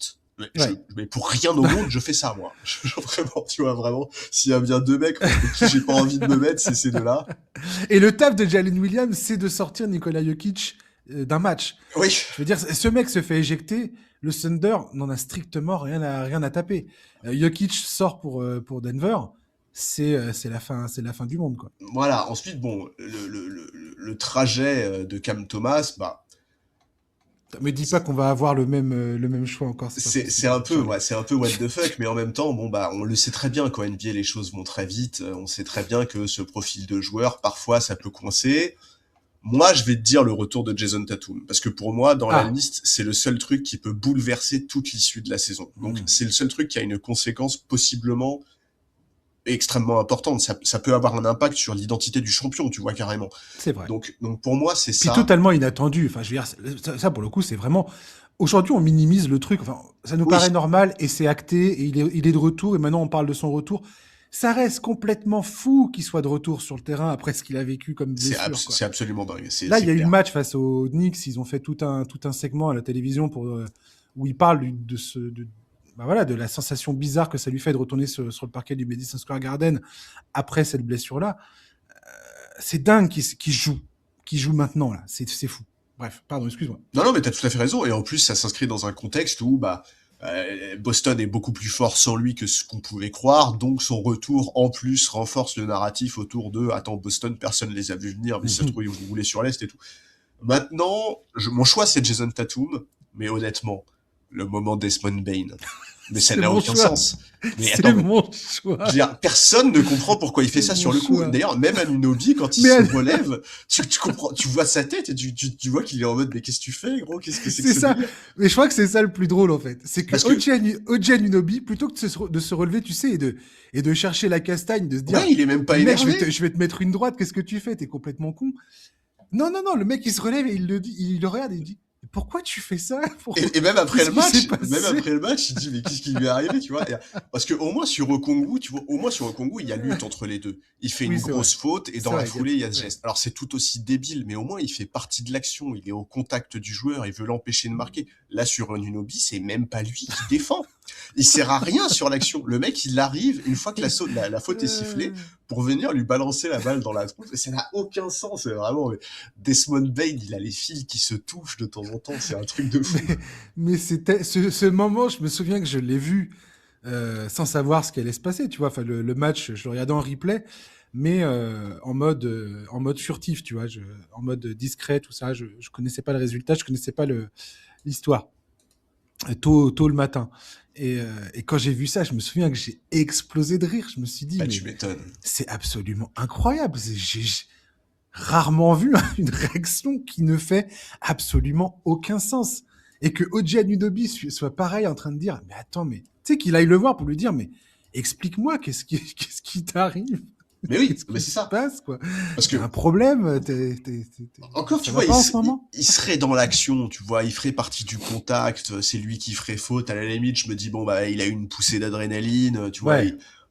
Mais pour rien au monde, je fais ça, moi. Vraiment, tu vois, vraiment, s'il y a bien deux mecs entre qui j'ai pas envie de me mettre, c'est ces deux-là. Et le taf de Jalen Williams, c'est de sortir Nikola Jokic d'un match. Oui. Je veux dire, ce mec se fait éjecter, le Thunder n'en a strictement rien à taper. Jokic sort pour Denver, c'est la fin du monde, quoi. Voilà. Ensuite, bon, le trajet de Cam Thomas, bah. Me dis pas qu'on va avoir le même choix encore. C'est un peu what the fuck, mais en même temps, bon bah, on le sait très bien quand NBA les choses vont très vite. On sait très bien que ce profil de joueur, parfois, ça peut coincer. Moi, je vais te dire le retour de Jason Tatum, parce que pour moi, dans la liste, c'est le seul truc qui peut bouleverser toute l'issue de la saison. Donc, c'est le seul truc qui a une conséquence possiblement extrêmement importante. Ça peut avoir un impact sur l'identité du champion, tu vois, carrément. C'est vrai. Donc pour moi, c'est ça. Puis totalement inattendu. Enfin, je veux dire, ça pour le coup, c'est vraiment... Aujourd'hui, on minimise le truc. Enfin, ça nous paraît normal et c'est acté et il est de retour et maintenant on parle de son retour. Ça reste complètement fou qu'il soit de retour sur le terrain après ce qu'il a vécu comme blessure. C'est absolument dingue. Là, il y a eu le match face aux Knicks. Ils ont fait tout un segment à la télévision où ils parlent de la sensation bizarre que ça lui fait de retourner sur le parquet du Madison Square Garden après cette blessure-là. C'est dingue qu'il joue maintenant, là. C'est fou. Bref, pardon, excuse-moi. Non, mais t'as tout à fait raison. Et en plus, ça s'inscrit dans un contexte où, Boston est beaucoup plus fort sans lui que ce qu'on pouvait croire. Donc, son retour, en plus, renforce le narratif autour de « Attends, Boston, personne les a vus venir, mais ça se trouve, ils vont rouler sur l'Est et tout. » Maintenant, mon choix, c'est Jason Tatum. Mais honnêtement, le moment Desmond Bane. Mais ça n'a aucun sens. Mais c'est mon choix. Je veux dire, personne ne comprend pourquoi il fait ça sur le coup. D'ailleurs, même Anunoby, quand il se relève, tu comprends, tu vois sa tête et tu vois qu'il est en mode, mais qu'est-ce que tu fais, gros? Qu'est-ce que c'est que ça? Mais je crois que c'est ça le plus drôle, en fait. C'est que OG Anunoby, plutôt que de se relever, tu sais, et de chercher la castagne, de se dire, il est même pas énervé. Mec, je vais te mettre une droite, qu'est-ce que tu fais? T'es complètement con. Non, le mec, il se relève et il le regarde et il dit, pourquoi tu fais ça? Et même après le match, il dit mais qu'est-ce qui lui est arrivé, tu vois? Parce que au moins sur Okongwu, il y a lutte entre les deux. Il fait une grosse faute et dans la foulée, il y a ce geste. Alors c'est tout aussi débile, mais au moins il fait partie de l'action. Il est au contact du joueur, il veut l'empêcher de marquer. Là sur Anunoby, c'est même pas lui qui défend. Il sert à rien sur l'action. Le mec, il arrive une fois que la faute est sifflée pour venir lui balancer la balle dans la tronche. Ça n'a aucun sens, c'est vraiment. Desmond Bane, il a les fils qui se touchent de temps en temps. C'est un truc de fou. Mais c'était ce moment, je me souviens que je l'ai vu sans savoir ce qui allait se passer. Tu vois, enfin le match, je le regardais en replay, mais en mode furtif, tu vois, en mode discret, tout ça. Je connaissais pas le résultat, je connaissais pas l'histoire. Tôt le matin. Et quand j'ai vu ça, je me souviens que j'ai explosé de rire. Je me suis dit, mais tu m'étonnes. C'est absolument incroyable. J'ai rarement vu une réaction qui ne fait absolument aucun sens. Et que OG Anunoby soit pareil en train de dire, mais attends, mais tu sais qu'il aille le voir pour lui dire, mais explique-moi, qu'est-ce qui t'arrive? Mais oui, mais c'est ça. Passe, quoi. Parce que un problème. Encore, tu vois, il serait dans l'action, tu vois, il ferait partie du contact. C'est lui qui ferait faute. À la limite, je me dis bon il a eu une poussée d'adrénaline, tu vois.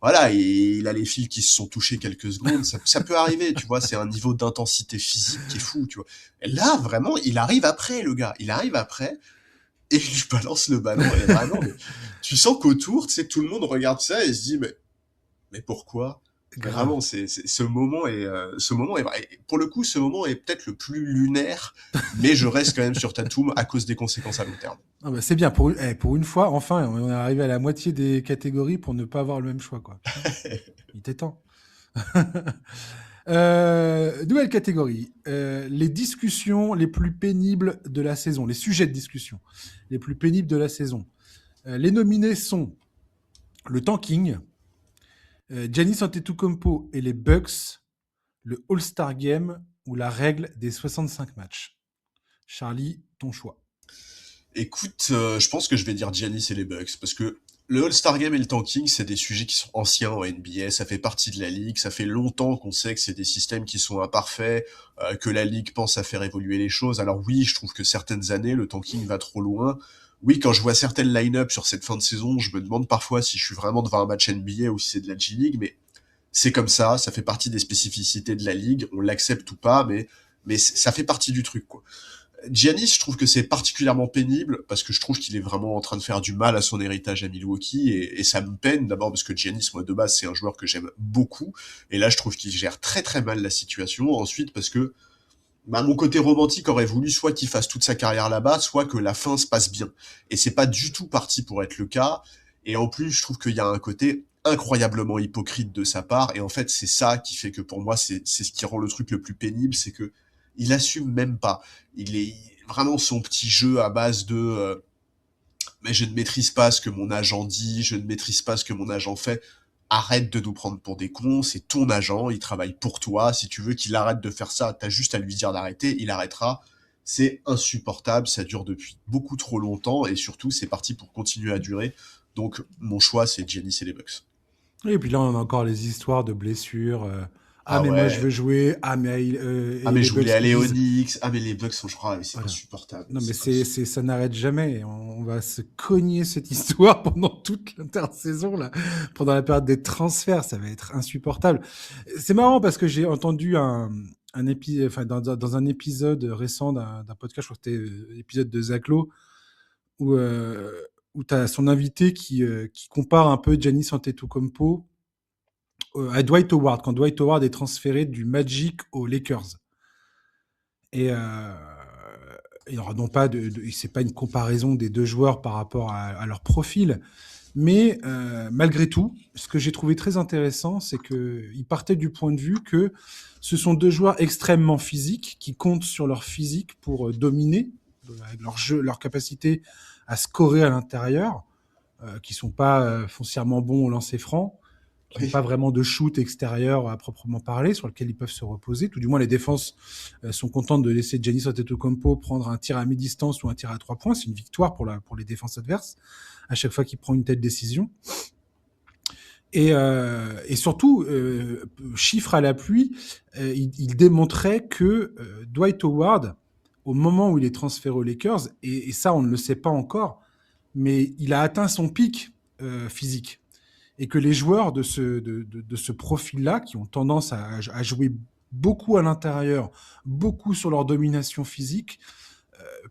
voilà, et il a les fils qui se sont touchés quelques secondes, ça peut arriver, tu vois, c'est un niveau d'intensité physique qui est fou, tu vois. Et là, vraiment, il arrive après, le gars, il arrive après, et il lui balance le ballon, et vraiment, mais tu sens qu'autour, tu sais, tout le monde regarde ça et se dit, mais pourquoi? Grave. Vraiment, ce moment est vrai. Et pour le coup, ce moment est peut-être le plus lunaire, mais je reste quand même sur Tatum à cause des conséquences à long terme. Ah bah, c'est bien, pour une fois, enfin, on est arrivé à la moitié des catégories pour ne pas avoir le même choix, quoi. Putain, il était temps. Nouvelle catégorie. Les discussions les plus pénibles de la saison, les sujets de discussion les plus pénibles de la saison. Les nominés sont le tanking, Giannis Antetokounmpo et les Bucks, le All-Star Game ou la règle des 65 matchs. Charlie, ton choix. Écoute, je pense que je vais dire Giannis et les Bucks, parce que le All-Star Game et le tanking, c'est des sujets qui sont anciens en NBA, ça fait partie de la ligue, ça fait longtemps qu'on sait que c'est des systèmes qui sont imparfaits, que la ligue pense à faire évoluer les choses. Alors oui, je trouve que certaines années, le tanking va trop loin. Oui, quand je vois certaines line-up sur cette fin de saison, je me demande parfois si je suis vraiment devant un match NBA ou si c'est de la G-League, mais c'est comme ça fait partie des spécificités de la ligue, on l'accepte ou pas, mais ça fait partie du truc, quoi. Giannis, je trouve que c'est particulièrement pénible parce que je trouve qu'il est vraiment en train de faire du mal à son héritage à Milwaukee et ça me peine d'abord parce que Giannis, moi de base, c'est un joueur que j'aime beaucoup et là je trouve qu'il gère très très mal la situation. Ensuite parce que mon côté romantique aurait voulu soit qu'il fasse toute sa carrière là-bas, soit que la fin se passe bien. Et c'est pas du tout parti pour être le cas. Et en plus, je trouve qu'il y a un côté incroyablement hypocrite de sa part. Et en fait, c'est ça qui fait que pour moi, c'est ce qui rend le truc le plus pénible, c'est que il assume même pas. Il est vraiment son petit jeu à base de mais je ne maîtrise pas ce que mon agent dit, je ne maîtrise pas ce que mon agent fait. Arrête de nous prendre pour des cons, c'est ton agent, il travaille pour toi. Si tu veux qu'il arrête de faire ça, t'as juste à lui dire d'arrêter, il arrêtera. C'est insupportable, ça dure depuis beaucoup trop longtemps et surtout c'est parti pour continuer à durer. Donc mon choix c'est Giannis et les Bucks. Et puis là, on a encore les histoires de blessures. Ah, Ah mais moi, je ouais, veux jouer. Ah, mais ah et mais les je voulais Bucks qui aller au disent. Knicks, ah mais les Bucks sont je crois, c'est Voilà. insupportable, Non, mais c'est insupportable. ça n'arrête jamais. On va se cogner cette histoire pendant toute l'intersaison, là. Pendant la période des transferts, ça va être insupportable. C'est marrant parce que j'ai entendu enfin, dans un épisode récent d'un podcast, je crois que c'était l'épisode de Zach Lowe, où, où tu as son invité qui compare un peu Giannis Antetokounmpo à Dwight Howard, quand Dwight Howard est transféré du Magic aux Lakers. Et, alors non pas c'est pas une comparaison des deux joueurs par rapport à leur profil, mais malgré tout, ce que j'ai trouvé très intéressant, c'est qu'il partait du point de vue que ce sont deux joueurs extrêmement physiques qui comptent sur leur physique pour dominer avec leur jeu, leur capacité à scorer à l'intérieur, qui sont pas foncièrement bons au lancer franc, qui n'ont pas Oui. vraiment de shoot extérieur à proprement parler, sur lequel ils peuvent se reposer. Tout du moins, les défenses sont contentes de laisser Giannis Antetokounmpo prendre un tir à mi-distance ou un tir à 3 points. C'est une victoire pour les défenses adverses à chaque fois qu'il prend une telle décision. Et surtout, chiffre à l'appui, il démontrait que Dwight Howard, au moment où il est transféré aux Lakers, et ça on ne le sait pas encore, mais il a atteint son pic physique et que les joueurs de ce profil-là, qui ont tendance à jouer beaucoup à l'intérieur, beaucoup sur leur domination physique,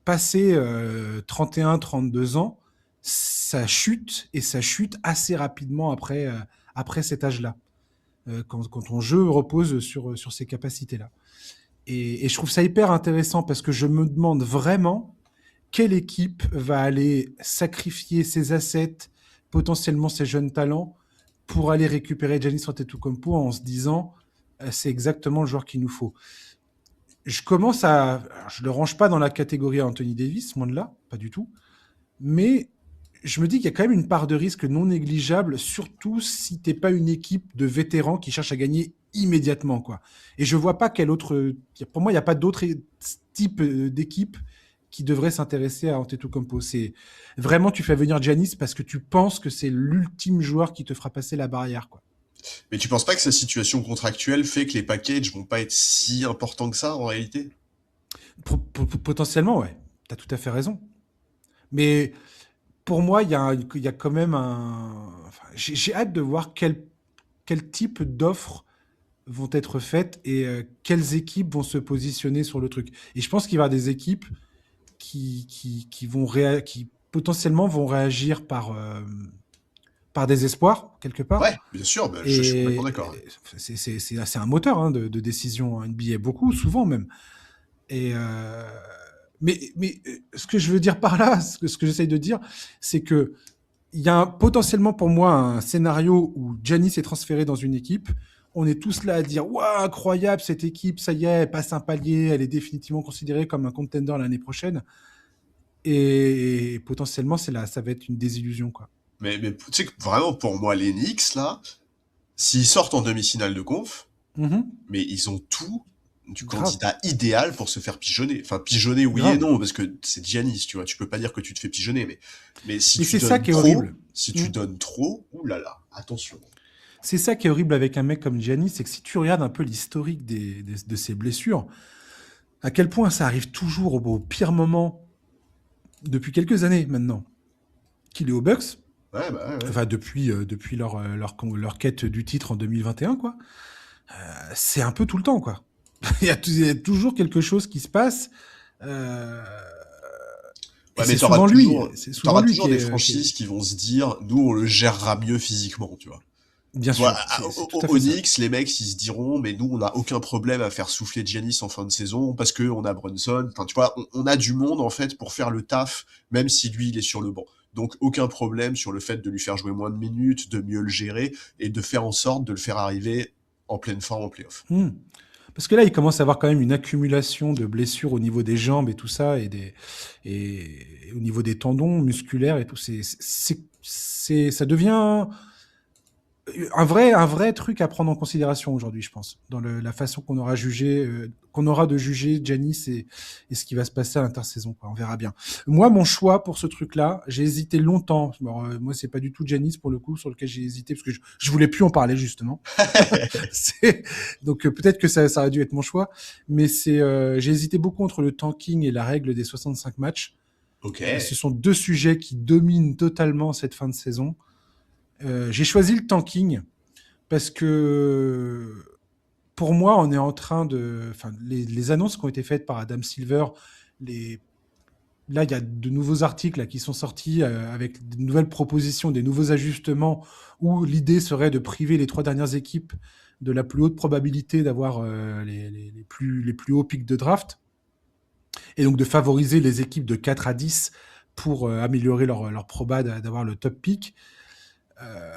passé 31-32 ans, ça chute et ça chute assez rapidement après cet âge-là, quand ton jeu repose sur ces capacités-là. Et je trouve ça hyper intéressant parce que je me demande vraiment quelle équipe va aller sacrifier ses assets, potentiellement ses jeunes talents, pour aller récupérer Giannis Antetokounmpo en se disant c'est exactement le joueur qu'il nous faut. Je commence à... Alors, je ne le range pas dans la catégorie Anthony Davis, loin de là, pas du tout. Mais je me dis qu'il y a quand même une part de risque non négligeable, surtout si tu n'es pas une équipe de vétérans qui cherche à gagner immédiatement, quoi. Et je vois pas quel autre... Pour moi, il n'y a pas d'autre type d'équipe qui devrait s'intéresser à Antetokounmpo. C'est vraiment, tu fais venir Giannis parce que tu penses que c'est l'ultime joueur qui te fera passer la barrière, quoi. Mais tu penses pas que sa situation contractuelle fait que les packages vont pas être si importants que ça en réalité? Potentiellement, ouais. Tu as tout à fait raison. Mais pour moi, il y a quand même un. Enfin, j'ai hâte de voir quel type d'offres vont être faites et quelles équipes vont se positionner sur le truc. Et je pense qu'il va y avoir des équipes qui potentiellement vont réagir par désespoir, quelque part. Ouais, bien sûr, bah, je suis complètement Et d'accord. c'est un moteur de décision en NBA, beaucoup, souvent même. Et mais ce que je veux dire par là, ce que j'essaye de dire, c'est que il y a potentiellement pour moi un scénario où Giannis est transféré dans une équipe. On est tous là à dire waouh, incroyable cette équipe, ça y est, elle passe un palier, elle est définitivement considérée comme un contender l'année prochaine. Et potentiellement, ça va être une désillusion, quoi. Mais tu sais que vraiment, pour moi, les Knicks, là, s'ils sortent en demi-finale de conf, Mhm. mais ils ont tout du Grave, candidat idéal pour se faire pigeonner. Enfin, pigeonner, oui et grave. non, parce que c'est Giannis, tu vois. Tu peux pas dire que tu te fais pigeonner, mais si Mais tu c'est ça donnes qui est trop, horrible. si tu Mhm. donnes trop, oulala, attention. C'est ça qui est horrible avec un mec comme Giannis, c'est que si tu regardes un peu l'historique de ses blessures, à quel point ça arrive toujours au pire moment depuis quelques années maintenant qu'il est aux Bucks, Ouais, bah ouais, ouais. enfin depuis leur quête du titre en 2021, quoi. C'est un peu tout le temps, quoi. Il y a toujours quelque chose qui se passe. Euh, et Ouais, mais c'est souvent t'auras lui toujours qui des est. franchises qui vont se dire, nous, on le gérera mieux physiquement, tu vois. Bien Tu vois, sûr, c'est tout à au fait ça. Knicks, les mecs, ils se diront, mais nous, on n'a aucun problème à faire souffler Giannis en fin de saison parce que on a Brunson. Enfin, tu vois, on a du monde, en fait, pour faire le taf, même si lui, il est sur le banc. Donc, aucun problème sur le fait de lui faire jouer moins de minutes, de mieux le gérer et de faire en sorte de le faire arriver en pleine forme en playoff. Hmm. Parce que là, il commence à avoir quand même une accumulation de blessures au niveau des jambes et tout ça, et au niveau des tendons musculaires et tout. Ça devient un vrai truc à prendre en considération aujourd'hui, je pense, dans la façon qu'on aura de juger Giannis et ce qui va se passer à l'intersaison, quoi. On verra bien. Moi, mon choix pour ce truc-là, j'ai hésité longtemps. Alors, moi, c'est pas du tout Giannis pour le coup sur lequel j'ai hésité parce que je voulais plus en parler justement. C'est- Donc peut-être que ça aurait dû être mon choix, mais j'ai hésité beaucoup entre le tanking et la règle des 65 matchs. Ok. Ce sont deux sujets qui dominent totalement cette fin de saison. J'ai choisi le tanking parce que pour moi, on est en train enfin, les annonces qui ont été faites par Adam Silver, les, là, il y a de nouveaux articles là, qui sont sortis avec de nouvelles propositions, des nouveaux ajustements, où l'idée serait de priver les trois dernières équipes de la plus haute probabilité d'avoir les plus hauts pics de draft, et donc de favoriser les équipes de 4 à 10 pour améliorer leur proba d'avoir le top pick. Euh,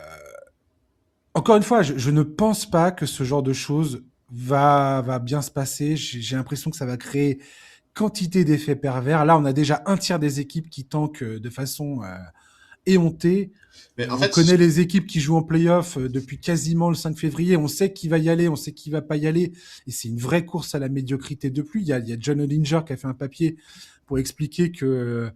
Encore une fois, je ne pense pas que ce genre de choses va bien se passer. J'ai l'impression que ça va créer quantité d'effets pervers. Là, on a déjà un tiers des équipes qui tankent de façon éhontée. Mais en On fait, connaît les équipes qui jouent en playoff depuis quasiment le 5 février. On sait qui va y aller, on sait qui va pas y aller. Et c'est une vraie course à la médiocrité de plus. Il y a John Hollinger qui a fait un papier pour expliquer que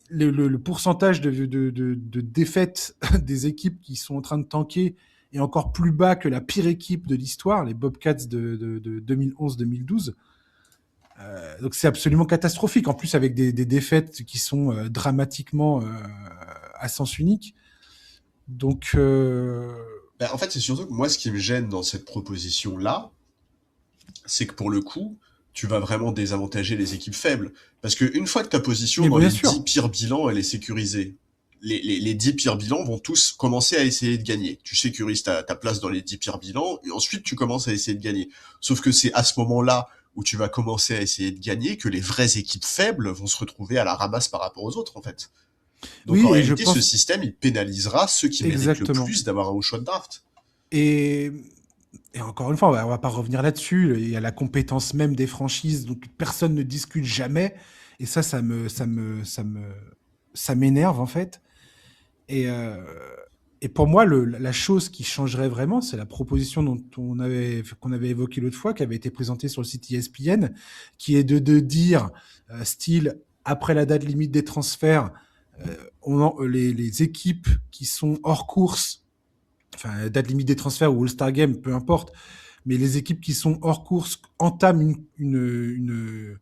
le pourcentage de défaites des équipes qui sont en train de tanker est encore plus bas que la pire équipe de l'histoire, les Bobcats de 2011-2012. Donc c'est absolument catastrophique. En plus, avec des défaites qui sont dramatiquement à sens unique. Donc, bah, en fait, c'est surtout que moi, ce qui me gêne dans cette proposition-là, c'est que pour le coup, tu vas vraiment désavantager les équipes faibles. Parce que une fois que ta position mais dans bien les 10 sûr, pires bilans, elle est sécurisée, les 10 pires bilans vont tous commencer à essayer de gagner. Tu sécurises ta place dans les 10 pires bilans, et ensuite tu commences à essayer de gagner. Sauf que c'est à ce moment-là où tu vas commencer à essayer de gagner que les vraies équipes faibles vont se retrouver à la ramasse par rapport aux autres, en fait. Donc oui, en et je réalité, ce pense système, il pénalisera ceux qui méritent le exactement. plus d'avoir un haut choix de draft. Et, et encore une fois, on va pas revenir là-dessus. Il y a la compétence même des franchises, donc personne ne discute jamais. Et ça m'énerve en fait. Et, euh, et pour moi, la chose qui changerait vraiment, c'est la proposition qu'on avait évoquée l'autre fois, qui avait été présentée sur le site ESPN, qui est de dire, style, après la date limite des transferts, les équipes qui sont hors course, enfin, date limite des transferts ou All-Star Game, peu importe, mais les équipes qui sont hors course entament une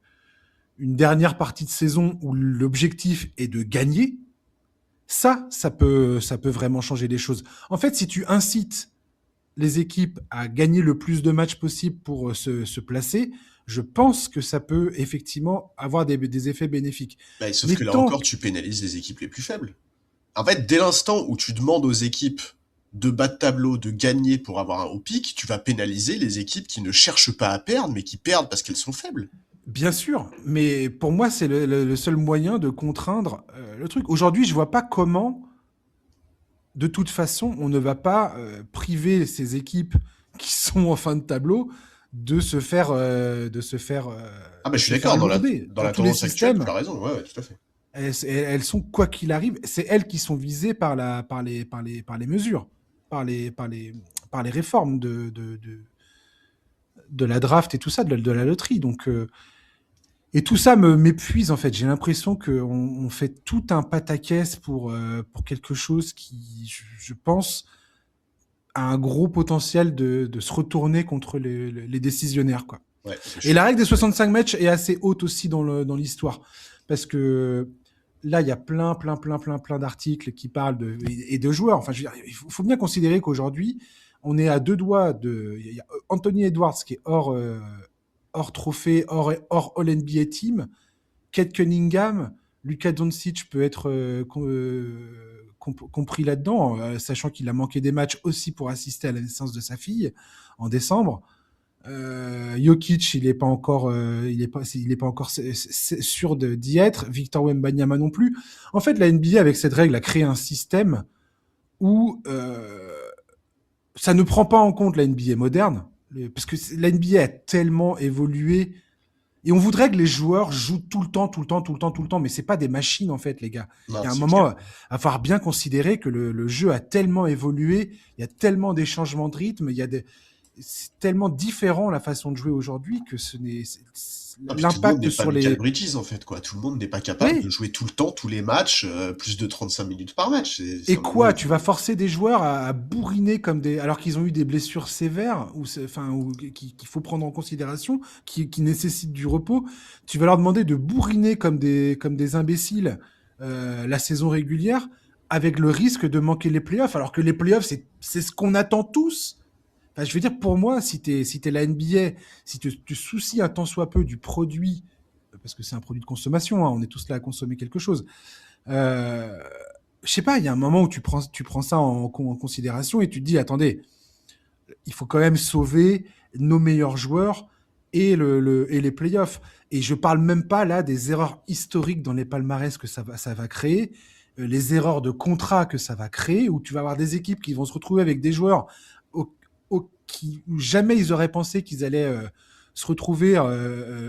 dernière partie de saison où l'objectif est de gagner. Ça peut vraiment changer les choses. En fait, si tu incites les équipes à gagner le plus de matchs possible pour se placer, je pense que ça peut effectivement avoir des effets bénéfiques. Bah, sauf Mais que là tant encore, tu pénalises les équipes les plus faibles. En fait, dès l'instant où tu demandes aux équipes de bas de tableau de gagner pour avoir un haut pic, tu vas pénaliser les équipes qui ne cherchent pas à perdre, mais qui perdent parce qu'elles sont faibles. bien sûr, mais pour moi, c'est le seul moyen de contraindre le truc. Aujourd'hui, je vois pas comment, de toute façon, on ne va pas priver ces équipes qui sont en fin de tableau Ah bah de je suis se faire d'accord, lourder. dans Dans la tous les tendance actuelle, tu systèmes, as raison, ouais, ouais, tout à fait. elles sont, quoi qu'il arrive, c'est elles qui sont visées par les mesures, par les, par les, par les réformes de la draft et tout ça, de la loterie. Donc, et tout ça m'épuise en fait. J'ai l'impression qu'on fait tout un pataquès pour quelque chose qui, je pense, a un gros potentiel de se retourner contre les décisionnaires, quoi. Ouais, Et la règle des 65 matchs est assez haute aussi dans l'histoire. Parce que là, il y a plein d'articles qui parlent et de joueurs. Enfin, je veux dire, il faut bien considérer qu'aujourd'hui, on est à deux doigts de. Il y a Anthony Edwards qui est hors trophée, hors All-NBA Team. Kate Cunningham, Luka Doncic peut être compris là-dedans, sachant qu'il a manqué des matchs aussi pour assister à la naissance de sa fille en décembre. Jokic, il est pas encore sûr d'y être. Victor Wembanyama non plus. En fait, la NBA avec cette règle a créé un système où ça ne prend pas en compte la NBA moderne, parce que la NBA a tellement évolué et on voudrait que les joueurs jouent tout le temps, tout le temps, tout le temps, tout le temps, mais c'est pas des machines en fait, les gars. Il y Non, a un c'est moment, clair. il va falloir bien considérer que le jeu a tellement évolué, il y a tellement des changements de rythme, c'est tellement différent la façon de jouer aujourd'hui que Ah, puis tout le monde l'impact n'est pas sur Michael les. Bridges en fait, quoi. Tout le monde n'est pas capable de Oui. jouer tout le temps, tous les matchs, plus de 35 minutes par match. C'est Et un moment, quoi, tu vas forcer des joueurs à bourriner comme des, alors qu'ils ont eu des blessures sévères ou qu'il faut prendre en considération, qui nécessitent du repos. Tu vas leur demander de bourriner comme des imbéciles la saison régulière, avec le risque de manquer les playoffs, alors que les playoffs c'est ce qu'on attend tous. Enfin, je veux dire, pour moi, si t'es la NBA, si tu te soucies un tant soit peu du produit, parce que c'est un produit de consommation, hein, on est tous là à consommer quelque chose. Euh, je sais pas, il y a un moment où tu prends ça en considération et tu te dis, attendez, il faut quand même sauver nos meilleurs joueurs et les playoffs. Et je parle même pas là des erreurs historiques dans les palmarès que ça va créer, les erreurs de contrat que ça va créer, où tu vas avoir des équipes qui vont se retrouver avec des joueurs où jamais ils auraient pensé qu'ils allaient se retrouver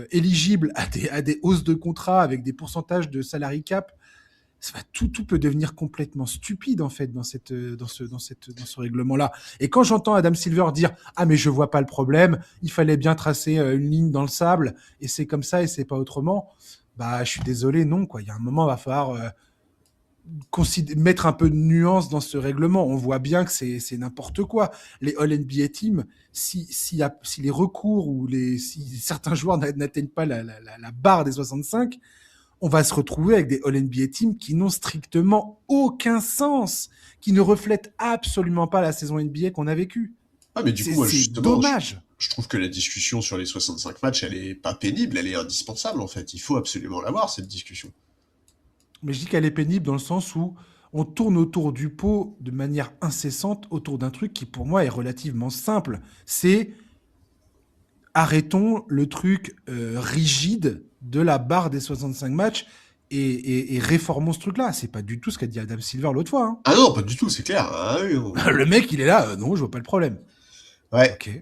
éligibles à des hausses de contrat avec des pourcentages de salary cap. Tout peut devenir complètement stupide en fait dans ce règlement-là. Et quand j'entends Adam Silver dire ah mais je vois pas le problème, il fallait bien tracer une ligne dans le sable et c'est comme ça et c'est pas autrement, bah je suis désolé non quoi. Il y a un moment il va falloir mettre un peu de nuance dans ce règlement. On voit bien que c'est n'importe quoi. Les All NBA Teams, si les recours ou si certains joueurs n'atteignent pas la barre des 65, on va se retrouver avec des All-NBA Teams qui n'ont strictement aucun sens, qui ne reflètent absolument pas la saison NBA qu'on a vécue. Ah, mais du coup, C'est moi, c'est justement, dommage. je trouve que la discussion sur les 65 matchs, elle est pas pénible, elle est indispensable, en fait. Il faut absolument l'avoir, cette discussion. Mais je dis qu'elle est pénible dans le sens où on tourne autour du pot de manière incessante autour d'un truc qui pour moi est relativement simple. C'est arrêtons le truc rigide de la barre des 65 matchs et réformons ce truc-là. C'est pas du tout ce qu'a dit Adam Silver l'autre fois, hein. Ah non, pas du tout, c'est clair. Ah oui, Le mec, il est là, non, je vois pas le problème. ouais. Ok.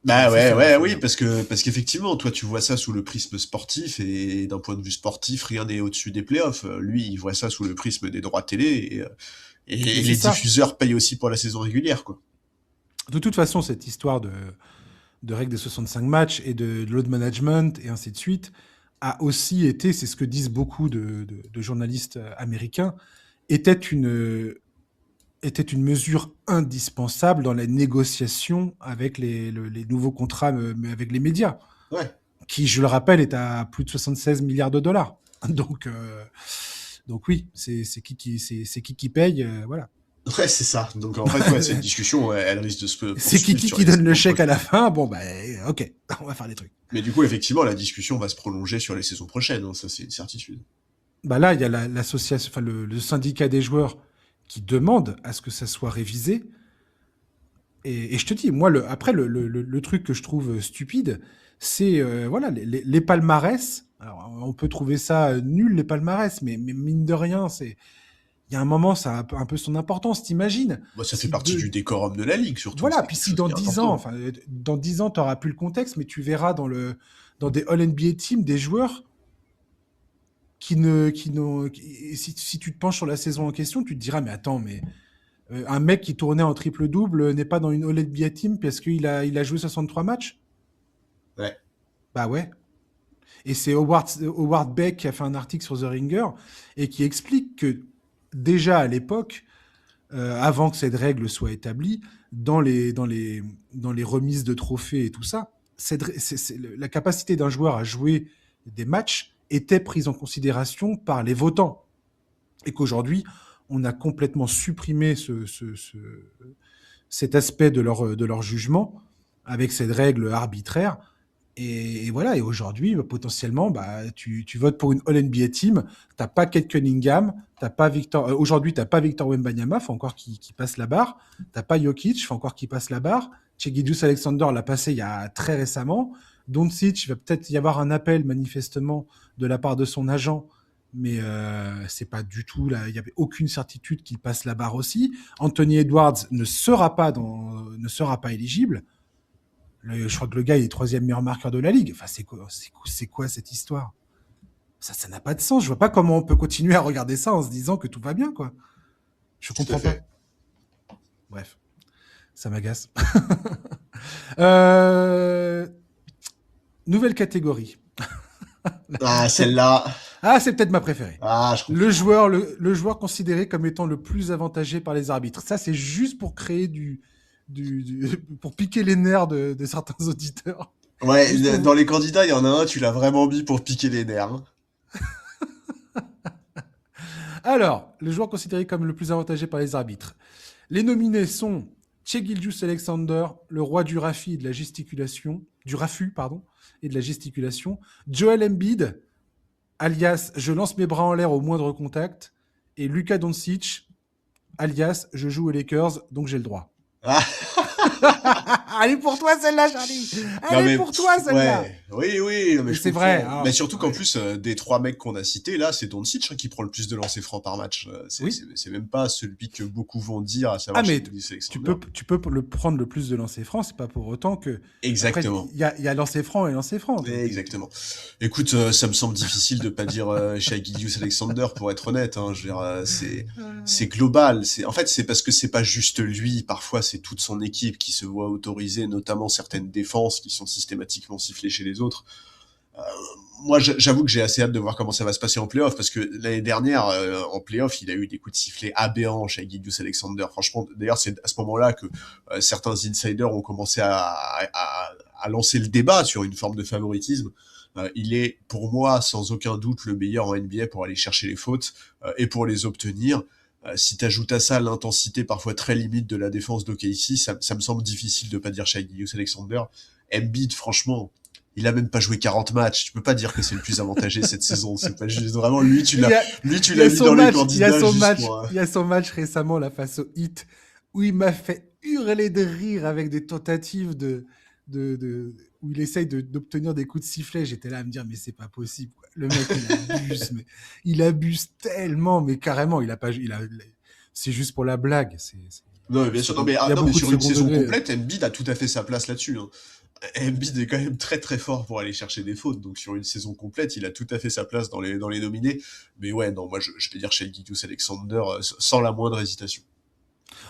Bah, Bah c'est ouais, ça, ouais, oui, parce qu'effectivement, toi, tu vois ça sous le prisme sportif, et d'un point de vue sportif, rien n'est au-dessus des playoffs. Lui, il voit ça sous le prisme des droits télé, et Mais c'est les ça. diffuseurs payent aussi pour la saison régulière, quoi. De toute façon, cette histoire de règle des 65 matchs et de load management et ainsi de suite a aussi été, c'est ce que disent beaucoup de journalistes américains, était une mesure indispensable dans la négociation avec les nouveaux contrats avec les médias, Ouais. qui, je le rappelle, est à plus de 76 milliards de dollars. Donc oui, c'est qui paye, voilà. Ouais, c'est ça. Donc en fait, ouais, cette discussion, elle risque de se C'est poursuivre Kiki sur qui les donne le saisons chèque à prochaines. la fin. Bon, bah, ok, on va faire des trucs. Mais du coup, effectivement, la discussion va se prolonger sur les saisons prochaines, hein, ça c'est une certitude. Bah là, il y a l'association, enfin, le syndicat des joueurs qui demande à ce que ça soit révisé. Et je te dis, moi, après, le truc que je trouve stupide, c'est voilà, les palmarès. Alors, on peut trouver ça nul, les palmarès, mais mine de rien, il y a un moment, ça a un peu son importance. T'imagines Bah, ça fait si partie du décorum de la ligue, surtout. voilà, C'est puis quelque si chose dans qui est 10 ans, important. enfin, dans 10 ans, tu n'auras plus le contexte, mais tu verras dans des All-NBA Teams des joueurs qui ne, qui n'ont, qui- si tu te penches sur la saison en question, tu te diras, mais attends, mais un mec qui tournait en triple-double n'est pas dans une All-NBA Team parce qu'il a joué 63 matchs. Ouais. Bah ouais. Et c'est Howard Beck qui a fait un article sur The Ringer et qui explique que déjà à l'époque, avant que cette règle soit établie, dans les remises de trophées et tout ça, la capacité d'un joueur à jouer des matchs était prise en considération par les votants. Et qu'aujourd'hui, on a complètement supprimé cet aspect de leur jugement avec cette règle arbitraire. Et voilà, et aujourd'hui, potentiellement, bah, tu votes pour une All-NBA team, t'as pas Kate Cunningham, t'as pas Victor, aujourd'hui, t'as pas Victor Wembanyama, faut encore qu'il passe la barre, t'as pas Jokic, faut encore qu'il passe la barre, Chegidus Alexander l'a passé il y a très récemment, Doncic, il va peut-être y avoir un appel, manifestement, de la part de son agent, mais c'est pas du tout, là, il y avait aucune certitude qu'il passe la barre aussi. Anthony Edwards ne sera pas éligible. Je crois que le gars il est troisième meilleur marqueur de la ligue. Enfin, c'est quoi cette histoire? Ça n'a pas de sens. Je vois pas comment on peut continuer à regarder ça en se disant que tout va bien, quoi. Je Tout à comprends pas. fait. Bref, ça m'agace. Euh, Nouvelle catégorie. Ah, C'est celle-là. c'est peut-être ma préférée. Ah, je Le comprends. joueur, le joueur considéré comme étant le plus avantagé par les arbitres. Ça, c'est juste pour créer pour piquer les nerfs de certains auditeurs. Ouais, Juste pour dans vous. les candidats, il y en a un, tu l'as vraiment mis pour piquer les nerfs, hein. Alors, le joueur considéré comme le plus avantagé par les arbitres. Les nominés sont Shai Gilgeous-Alexander, le roi du rafi et de la gesticulation, du raffut, pardon, et de la gesticulation. Joel Embiid, alias je lance mes bras en l'air au moindre contact. Et Luka Doncic, alias je joue aux Lakers, donc j'ai le droit. Ah, Elle est pour toi celle-là, Charlie. non Elle est mais pour toi celle-là. ouais, oui, oui, non, mais Et je c'est vrai. comprends. Mais Hein. surtout qu'en Ouais. plus, des trois mecs qu'on a cités, là, c'est Doncic hein, qui prend le plus de lancers francs par match. Oui. C'est même pas celui que beaucoup vont dire, à Ah savoir chez mais Gilgeous tu Alexander. peux, tu peux le prendre le plus de lancers francs, c'est pas pour autant que. Après, Exactement. il y a lancers francs et lancers francs. Exactement. Écoute, ça me semble difficile de pas dire Shai Gilgeous-Alexander pour être honnête. Hein. Je veux dire, c'est global. En fait, c'est parce que c'est pas juste lui. Parfois, c'est toute son équipe qui se voit autoriser, notamment certaines défenses qui sont systématiquement sifflées chez les autres. Euh, Moi, j'avoue que j'ai assez hâte de voir comment ça va se passer en playoff, parce que l'année dernière, en playoff, il a eu des coups de sifflet aberrants chez Gilgeous-Alexander. Franchement, d'ailleurs, c'est à ce moment-là que certains insiders ont commencé à lancer le débat sur une forme de favoritisme. Il est, pour moi, sans aucun doute, le meilleur en NBA pour aller chercher les fautes et pour les obtenir. Si tu ajoutes à ça l'intensité parfois très limite de la défense d'OKC, ça me semble difficile de pas dire Shai Gilgeous-Alexander. Embiid, franchement, il a même pas joué 40 matchs. Tu peux pas dire que c'est le plus avantagé cette saison. C'est pas juste vraiment Il y a, lui tu il y l'as a mis son dans les match, il y a candidats son juste match, pour. il y a son match récemment là face au Heat où il m'a fait hurler de rire avec des tentatives où il essaye d'obtenir des coups de sifflet. J'étais là à me dire mais c'est pas possible. Quoi. Le mec il abuse tellement, mais carrément c'est juste pour la blague. Non, mais bien sûr. Non, mais, Il y a non, mais beaucoup de sur une second saison degré. complète, Embiid a tout à fait sa place là-dessus. Hein. Embiid est quand même très très fort pour aller chercher des fautes. Donc sur une saison complète, il a tout à fait sa place dans les nominés. Mais ouais, non, moi je vais dire Shai Gilgeous-Alexander sans la moindre hésitation.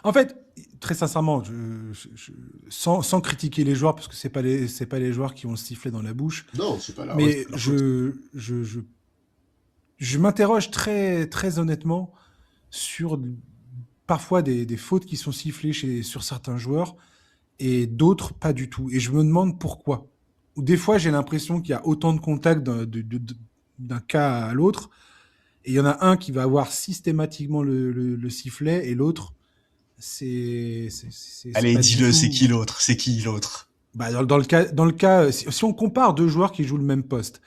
En fait, très sincèrement, sans critiquer les joueurs, parce que c'est pas les joueurs qui ont le sifflet dans la bouche, Non, c'est pas là, ouais, c'est mais pas leur faute. je m'interroge très, très honnêtement sur parfois des fautes qui sont sifflées sur certains joueurs et d'autres pas du tout. Et je me demande pourquoi. Ou des fois, j'ai l'impression qu'il y a autant de contacts d'un cas à l'autre, et il y en a un qui va avoir systématiquement le sifflet et l'autre c'est Allez, pas du dis-le, c'est tout. qui l'autre? C'est qui l'autre? Bah, dans le cas, si on compare deux joueurs qui jouent le même poste,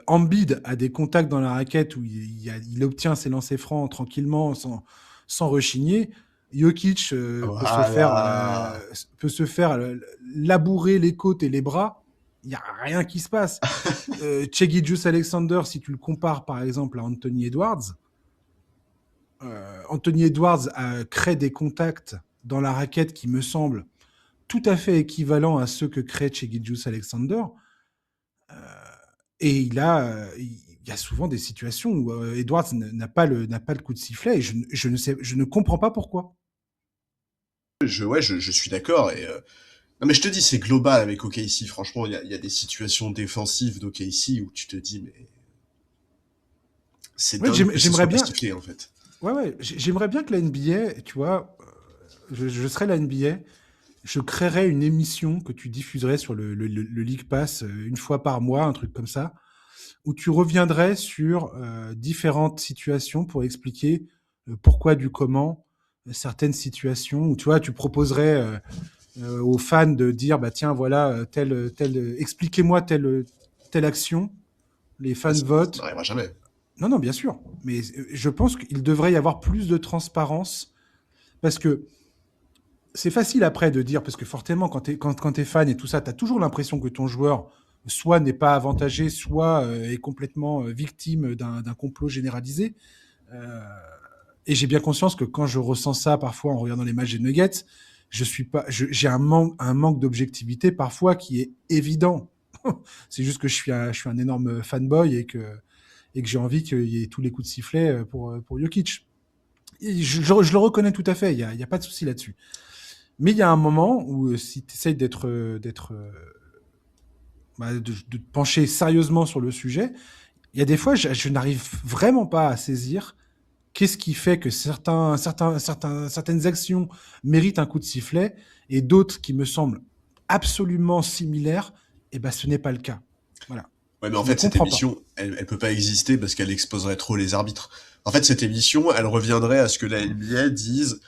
Embiid a des contacts dans la raquette où il obtient ses lancers francs tranquillement, sans rechigner. Jokic Voilà. peut se faire labourer les côtes et les bras. Il n'y a rien qui se passe. Shai Alexander, si tu le compares par exemple à Anthony Edwards, Anthony Edwards crée des contacts dans la raquette qui me semblent tout à fait équivalents à ceux que crée Shai Alexander. Et il y a souvent des situations où Edwards n'a pas le coup de sifflet et je ne comprends pas pourquoi. Ouais, je suis d'accord. Non, mais je te dis, c'est global avec OKC. Franchement, il y a des situations défensives d'OKC où tu te dis, mais c'est Ouais, dingue que ce j'aimerais soit pas bien, sifflé, en fait. ouais, ouais, j'aimerais bien que la NBA, tu vois, je serais la NBA, je créerais une émission que tu diffuserais sur le League Pass une fois par mois, un truc comme ça, où tu reviendrais sur différentes situations pour expliquer pourquoi du comment certaines situations, où tu vois, tu proposerais aux fans de dire bah tiens voilà expliquez-moi telle action, les Ah, fans ça votent. n'arrivera jamais. Non non bien sûr, mais je pense qu'il devrait y avoir plus de transparence parce que c'est facile après de dire parce que forcément quand t'es fan et tout ça, t'as toujours l'impression que ton joueur soit n'est pas avantagé, soit est complètement victime d'un complot généralisé. Euh, et j'ai bien conscience que quand je ressens ça parfois en regardant les matchs des Nuggets, je suis pas, j'ai un manque d'objectivité parfois qui est évident. C'est juste que je suis un énorme fanboy et que j'ai envie qu'il y ait tous les coups de sifflet pour Jokic. Et je le reconnais tout à fait, il y a pas de souci là-dessus. Mais il y a un moment où si tu essayes de te pencher sérieusement sur le sujet, il y a des fois, je n'arrive vraiment pas à saisir qu'est-ce qui fait que certaines actions méritent un coup de sifflet et d'autres qui me semblent absolument similaires, et ben ce n'est pas le cas. Voilà. Ouais, mais en Je ne fait, cette comprends pas. émission, elle peut pas exister parce qu'elle exposerait trop les arbitres. En fait, cette émission, elle reviendrait à ce que la NBA dise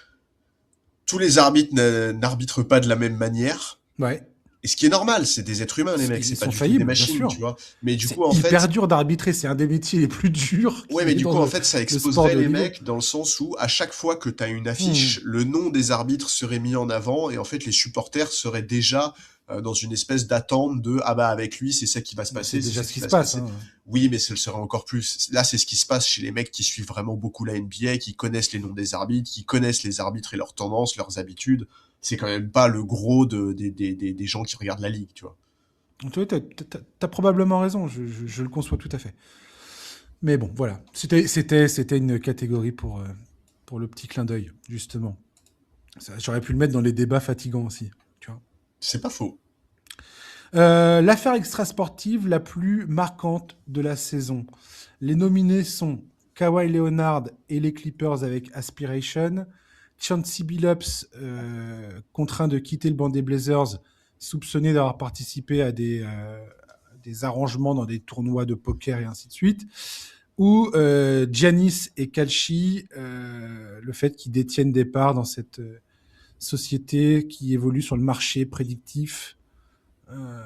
tous les arbitres n'arbitrent pas de la même manière. Ouais. Et ce qui est normal, c'est des êtres humains, les mecs, Ils c'est pas sont du tout des faillibles, bien machines, tu sûr. vois. Mais du coup, C'est en hyper fait, dur d'arbitrer. C'est un des métiers les plus durs ouais, qui mais est du dans coup, en fait, ça le sport exposerait de haut les niveau. mecs dans le sens où, à chaque fois que t'as une Hmm. affiche, le nom des arbitres serait mis en avant et en fait, les supporters seraient déjà dans une espèce d'attente de ah bah avec lui c'est ça qui va se Bah, c'est passer, c'est déjà ça ce qui qui se va se passe. passer. Hein. Oui, mais ce le serait encore plus. Là, c'est ce qui se passe chez les mecs qui suivent vraiment beaucoup la NBA, qui connaissent les noms des arbitres, qui connaissent les arbitres et leurs tendances, leurs habitudes. C'est quand même pas le gros des gens qui regardent la ligue, tu vois. Tu vois, t'as probablement raison. Je le conçois tout à fait. Mais bon, voilà. C'était une catégorie pour le petit clin d'œil, justement. J'aurais pu le mettre dans les débats fatigants aussi. Tu vois. C'est pas faux. L'affaire extrasportive la plus marquante de la saison. Les nominés sont Kawhi Leonard et les Clippers avec Aspiration, Chauncey Billups contraint de quitter le banc des Blazers, soupçonné d'avoir participé à des arrangements dans des tournois de poker et ainsi de suite, ou Giannis et Kalchi, le fait qu'ils détiennent des parts dans cette société qui évolue sur le marché prédictif euh,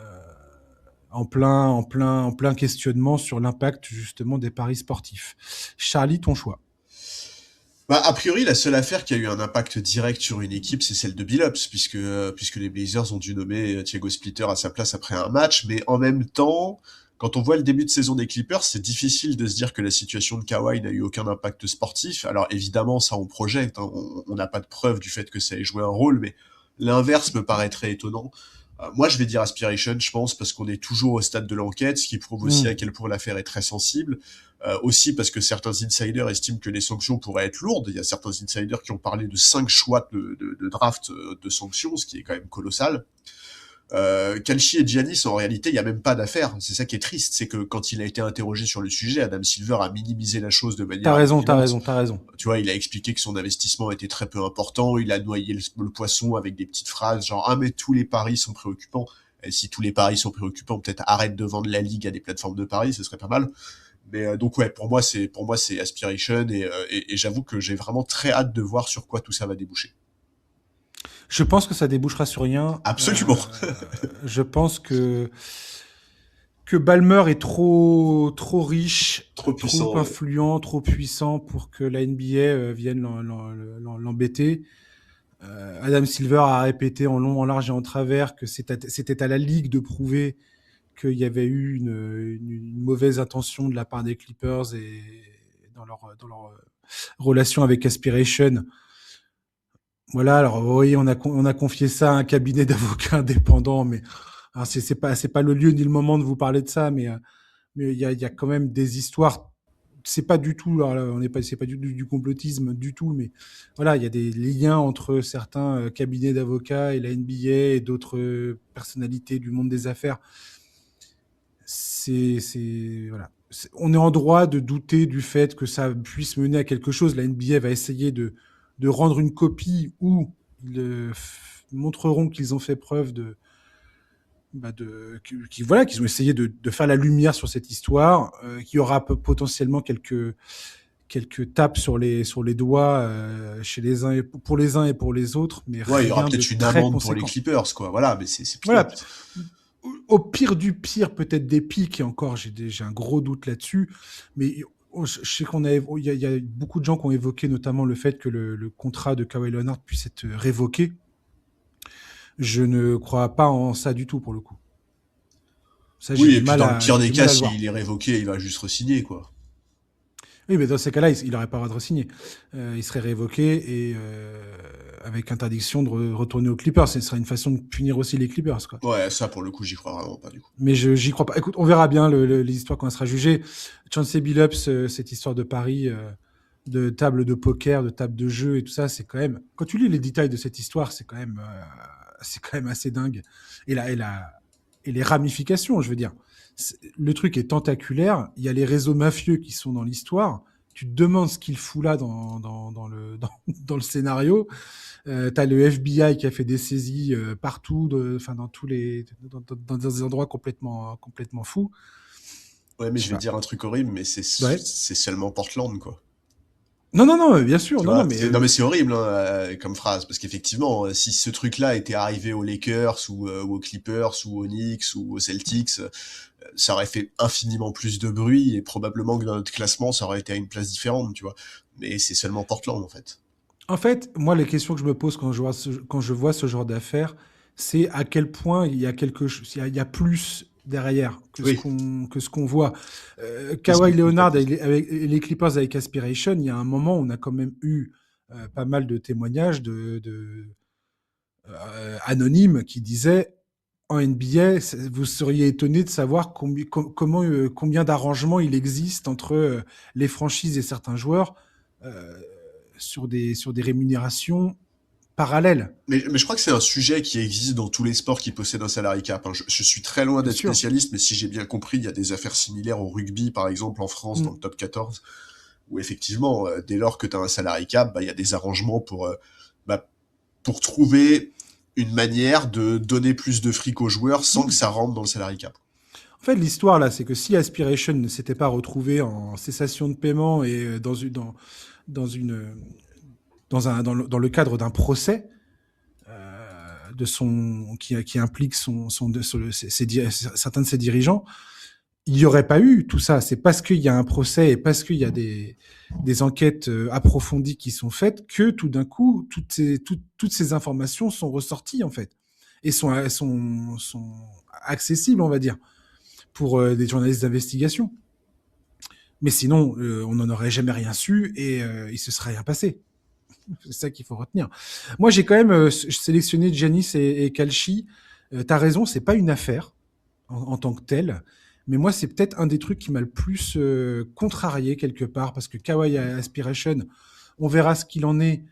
en plein questionnement sur l'impact justement des paris sportifs. Charlie, ton choix. Bah, a priori, la seule affaire qui a eu un impact direct sur une équipe, c'est celle de Billups, puisque les Blazers ont dû nommer Thiago Splitter à sa place après un match, mais en même temps, quand on voit le début de saison des Clippers, c'est difficile de se dire que la situation de Kawhi n'a eu aucun impact sportif. Alors évidemment, ça on projette, hein, on n'a pas de preuve du fait que ça ait joué un rôle, mais l'inverse me paraît très étonnant. Moi, je vais dire Aspiration, je pense, parce qu'on est toujours au stade de l'enquête, ce qui prouve aussi à Hmm. quel point l'affaire est très sensible. Aussi parce que certains insiders estiment que les sanctions pourraient être lourdes. Il y a certains insiders qui ont parlé de 5 choix de draft de sanctions, ce qui est quand même colossal. Kalchi et Giannis, en réalité, il n'y a même pas d'affaire. C'est ça qui est triste, c'est que quand il a été interrogé sur le sujet, Adam Silver a minimisé la chose de manière T'as raison, t'as aberrante. raison, t'as raison. Tu vois, il a expliqué que son investissement était très peu important, il a noyé le poisson avec des petites phrases genre « Ah mais tous les paris sont préoccupants ». Et si tous les paris sont préoccupants, peut-être arrête de vendre la ligue à des plateformes de paris, ce serait pas mal. Mais donc ouais, pour moi c'est Aspiration et j'avoue que j'ai vraiment très hâte de voir sur quoi tout ça va déboucher. Je pense que ça débouchera sur rien. Absolument. Je pense que Ballmer est trop riche, Trop trop puissant, ouais. influent, trop puissant pour que la NBA vienne l'embêter. Adam Silver a répété en long, en large et en travers que c'était à la Ligue de prouver qu'il y avait eu une mauvaise intention de la part des Clippers et dans leur relation avec Aspiration. Voilà, alors oui, on a confié ça à un cabinet d'avocats indépendants, mais alors c'est pas le lieu ni le moment de vous parler de ça, mais il y a quand même des histoires. C'est pas du tout, alors là, c'est pas du complotisme du tout, mais voilà, il y a des liens entre certains cabinets d'avocats et la NBA et d'autres personnalités du monde des affaires. Voilà. On est en droit de douter du fait que ça puisse mener à quelque chose. La NBA va essayer de rendre une copie où ils montreront qu'ils ont fait preuve voilà, qu'ils ont essayé de faire la lumière sur cette histoire, qu'il y aura potentiellement quelques tapes sur les doigts chez les uns pour les uns et pour les autres, mais Ouais, il y aura rien de peut-être une très amende pour les conséquent. Clippers, quoi. Voilà, mais c'est Voilà. peanuts. Au pire du pire, peut-être des pics, et encore, j'ai un gros doute là-dessus, mais je sais il y a beaucoup de gens qui ont évoqué notamment le fait que le contrat de Kawhi Leonard puisse être révoqué. Je ne crois pas en ça du tout, pour le coup. Ça, Oui, et puis dans le pire j'ai des du mal cas, à le voir. s'il est révoqué, il va juste re-signer, quoi. Oui, mais dans ces cas-là, il n'aurait pas le droit de re-signer. Il serait révoqué et avec interdiction de retourner aux Clippers. Ce serait une façon de punir aussi les Clippers, quoi. Ouais, ça, pour le coup, j'y crois vraiment pas, du coup. Mais j'y crois pas. Écoute, on verra bien les histoires quand elle sera jugée. Chauncey Billups, cette histoire de Paris, de table de poker, de table de jeu et tout ça, c'est quand même. Quand tu lis les détails de cette histoire, c'est quand même assez dingue. Et les ramifications, je veux dire. Le truc est tentaculaire. Il y a les réseaux mafieux qui sont dans l'histoire. Tu te demandes ce qu'il fout là dans le scénario. T'as le FBI qui a fait des saisies partout, dans tous dans des endroits complètement fous. Ouais, mais Je je sais vais pas. dire un truc horrible, mais Ouais. c'est seulement Portland, quoi. Non, non, non, bien sûr, Tu non, non, vois, mais non mais c'est horrible hein, comme phrase parce qu'effectivement, si ce truc-là était arrivé aux Lakers ou aux Clippers ou aux Knicks ou aux Celtics, ça aurait fait infiniment plus de bruit et probablement que dans notre classement, ça aurait été à une place différente, tu vois. Mais c'est seulement Portland en fait. en fait, moi, les questions que je me pose quand je vois ce genre d'affaires, c'est à quel point il y a quelque chose, il y a plus derrière que ce Oui, qu'on voit. oui, c'est Kawhi beaucoup plus Leonard complexe. avec les Clippers avec Aspiration, il y a un moment où on a quand même eu pas mal de témoignages anonymes qui disaient en NBA, vous seriez étonné de savoir combien d'arrangements il existe entre les franchises et certains joueurs euh, sur des rémunérations parallèles. Mais je crois que c'est un sujet qui existe dans tous les sports qui possèdent un salary cap, hein. Je suis très loin Bien d'être sûr. spécialiste, mais si j'ai bien compris, il y a des affaires similaires au rugby, par exemple, en France, dans Mm. le top 14, où effectivement, dès lors que tu as un salary cap, bah, il y a des arrangements bah, pour trouver une manière de donner plus de fric aux joueurs sans que Mm. ça rentre dans le salary cap. En fait, l'histoire là, c'est que si Aspiration ne s'était pas retrouvé en cessation de paiement et dans une dans le cadre d'un procès qui implique certains de ses dirigeants, il n'y aurait pas eu tout ça. C'est parce qu'il y a un procès et parce qu'il y a des enquêtes approfondies qui sont faites que tout d'un coup, toutes ces informations sont ressorties, en fait, et sont accessibles, on va dire, pour des journalistes d'investigation. Mais sinon, on n'en aurait jamais rien su et il se serait rien passé. C'est ça qu'il faut retenir. Moi, j'ai quand même sélectionné Giannis et Kalchi. T'as raison, c'est pas une affaire en tant que telle. Mais moi, c'est peut-être un des trucs qui m'a le plus contrarié quelque part, parce que Kawaii Aspiration, on verra ce qu'il en est.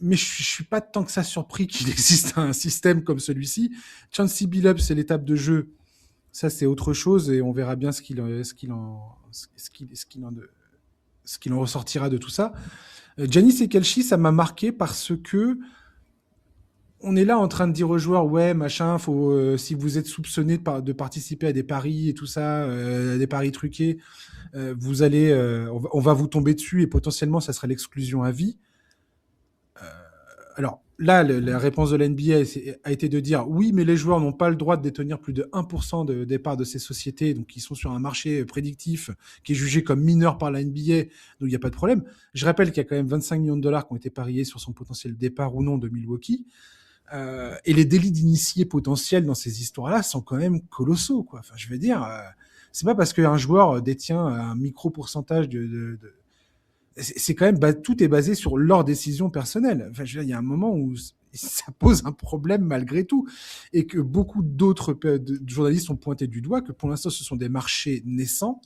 Mais je suis pas tant que ça surpris qu'il existe un système comme celui-ci. Chauncey Billups, c'est l'étape de jeu. Ça, c'est autre chose, et on verra bien ce qu'il en ressortira de tout ça. Giannis et Kalchi, ça m'a marqué parce que on est là en train de dire aux joueurs, ouais, machin, si vous êtes soupçonné de participer à des paris et tout ça, à des paris truqués, on va vous tomber dessus et potentiellement ça sera l'exclusion à vie. alors là, la réponse de l'NBA a été de dire oui, mais les joueurs n'ont pas le droit de détenir plus de 1% de départ de ces sociétés, donc ils sont sur un marché prédictif qui est jugé comme mineur par la NBA, donc il n'y a pas de problème. Je rappelle qu'il y a quand même 25 millions de dollars qui ont été pariés sur son potentiel départ ou non de Milwaukee. Et les délits d'initiés potentiels dans ces histoires-là sont quand même colossaux, quoi. Enfin, je veux dire, c'est pas parce qu'un joueur détient un micro pourcentage c'est quand même tout est basé sur leur décision personnelle. Enfin, je veux dire, il y a un moment où ça pose un problème malgré tout, et que beaucoup d'autres journalistes ont pointé du doigt que pour l'instant ce sont des marchés naissants,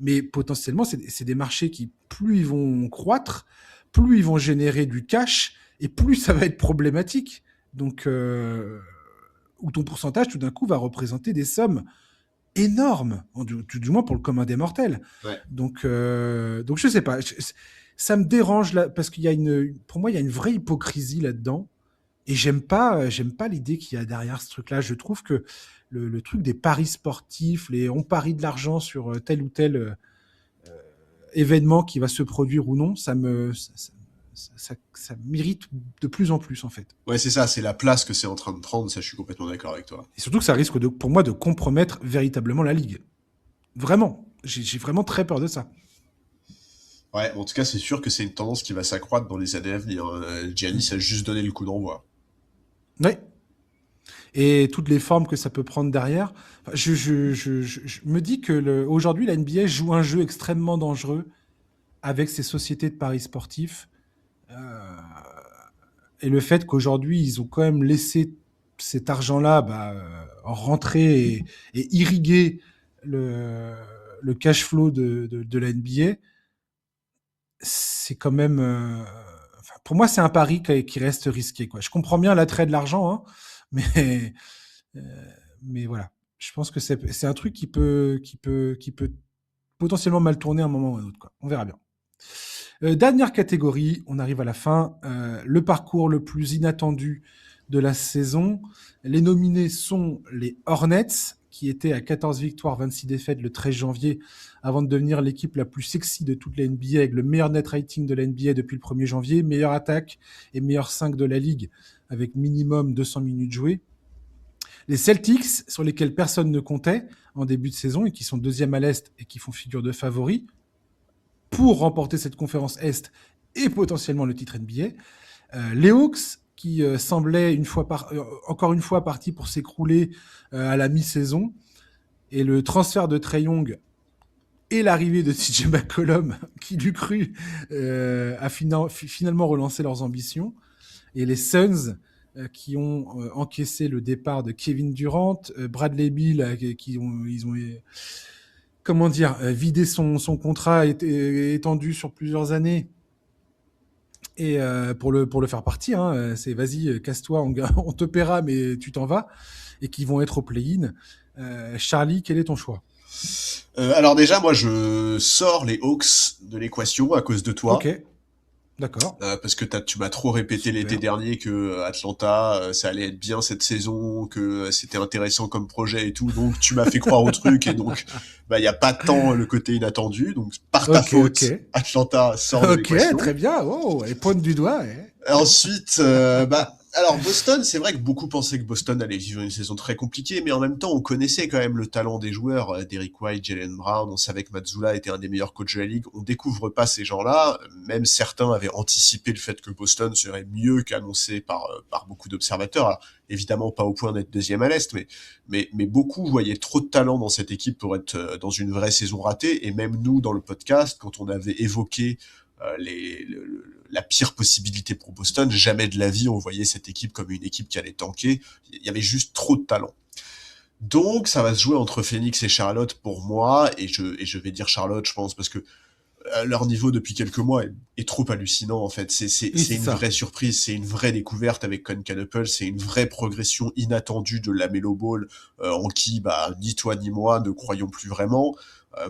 mais potentiellement c'est des marchés qui, plus ils vont croître, plus ils vont générer du cash, et plus ça va être problématique. Donc, où ton pourcentage tout d'un coup va représenter des sommes énorme, du moins pour le commun des mortels. Ouais. Donc je sais pas, ça me dérange là, parce qu'il y a pour moi, il y a une vraie hypocrisie là-dedans, et j'aime pas l'idée qu'il y a derrière ce truc-là. Je trouve que le truc des paris sportifs, on parie de l'argent sur tel ou tel événement qui va se produire ou non, ça m'irrite de plus en plus, en fait. Ouais, c'est ça, c'est la place que c'est en train de prendre, ça je suis complètement d'accord avec toi. Et surtout que ça risque pour moi de compromettre véritablement la ligue. Vraiment. J'ai vraiment très peur de ça. Ouais, en tout cas, c'est sûr que c'est une tendance qui va s'accroître dans les années à venir. Giannis a juste donné le coup d'envoi. Ouais. Et toutes les formes que ça peut prendre derrière. Enfin, je me dis que aujourd'hui, la NBA joue un jeu extrêmement dangereux avec ses sociétés de paris sportifs. Euh, et le fait qu'aujourd'hui, ils ont quand même laissé cet argent-là rentrer et irriguer le cash flow de la NBA, c'est quand même. Enfin, pour moi, c'est un pari qui reste risqué, quoi. Je comprends bien l'attrait de l'argent, hein, mais, euh, mais voilà. Je pense que c'est un truc qui peut potentiellement mal tourner à un moment ou à un autre, quoi. On verra bien. Dernière catégorie, on arrive à la fin. Le parcours le plus inattendu de la saison. Les nominés sont les Hornets, qui étaient à 14 victoires, 26 défaites le 13 janvier, avant de devenir l'équipe la plus sexy de toute la NBA, avec le meilleur net rating de la NBA depuis le 1er janvier, meilleure attaque et meilleur 5 de la ligue, avec minimum 200 minutes jouées. Les Celtics, sur lesquels personne ne comptait en début de saison, et qui sont deuxième à l'Est et qui font figure de favoris, pour remporter cette conférence Est et potentiellement le titre NBA. Les Hawks, qui semblaient encore une fois partis pour s'écrouler à la mi-saison, et le transfert de Trae Young et l'arrivée de TJ McCollum, qui l'eût cru, a finalement relancé leurs ambitions. Et les Suns, qui ont encaissé le départ de Kevin Durant, Bradley Beal, ils ont comment dire, vidé son contrat étendu sur plusieurs années. Et pour le faire partir, hein, c'est vas-y, casse-toi, on te paiera, mais tu t'en vas. Et qui vont être au play-in. Charlie, quel est ton choix? Alors déjà, moi je sors les Hawks de l'équation à cause de toi. Ok, d'accord. Parce que tu m'as trop répété l'été Super. dernier que Atlanta, ça allait être bien cette saison, que c'était intéressant comme projet et tout, donc tu m'as fait croire au truc, et donc il y a pas tant le côté inattendu, donc par ta Ok, ok. faute, Atlanta sort de Ok, l'équation. très bien. Oh, et pointe du doigt. Ouais. Ensuite, alors Boston, c'est vrai que beaucoup pensaient que Boston allait vivre une saison très compliquée, mais en même temps, on connaissait quand même le talent des joueurs, Derrick White, Jaylen Brown, on savait que Mazzulla était un des meilleurs coachs de la ligue, on découvre pas ces gens-là, même certains avaient anticipé le fait que Boston serait mieux qu'annoncé par beaucoup d'observateurs, alors, évidemment pas au point d'être deuxième à l'Est, mais beaucoup voyaient trop de talent dans cette équipe pour être dans une vraie saison ratée, et même nous, dans le podcast, quand on avait évoqué la pire possibilité pour Boston, jamais de la vie on voyait cette équipe comme une équipe qui allait tanker, il y avait juste trop de talent. Donc ça va se jouer entre Phoenix et Charlotte pour moi, et je vais dire Charlotte, je pense, parce que leur niveau depuis quelques mois est trop hallucinant en fait. C'est une ça. vraie surprise, c'est une vraie découverte avec Concanapel, c'est une vraie progression inattendue de la Melo Ball, en qui ni toi ni moi ne croyons plus vraiment.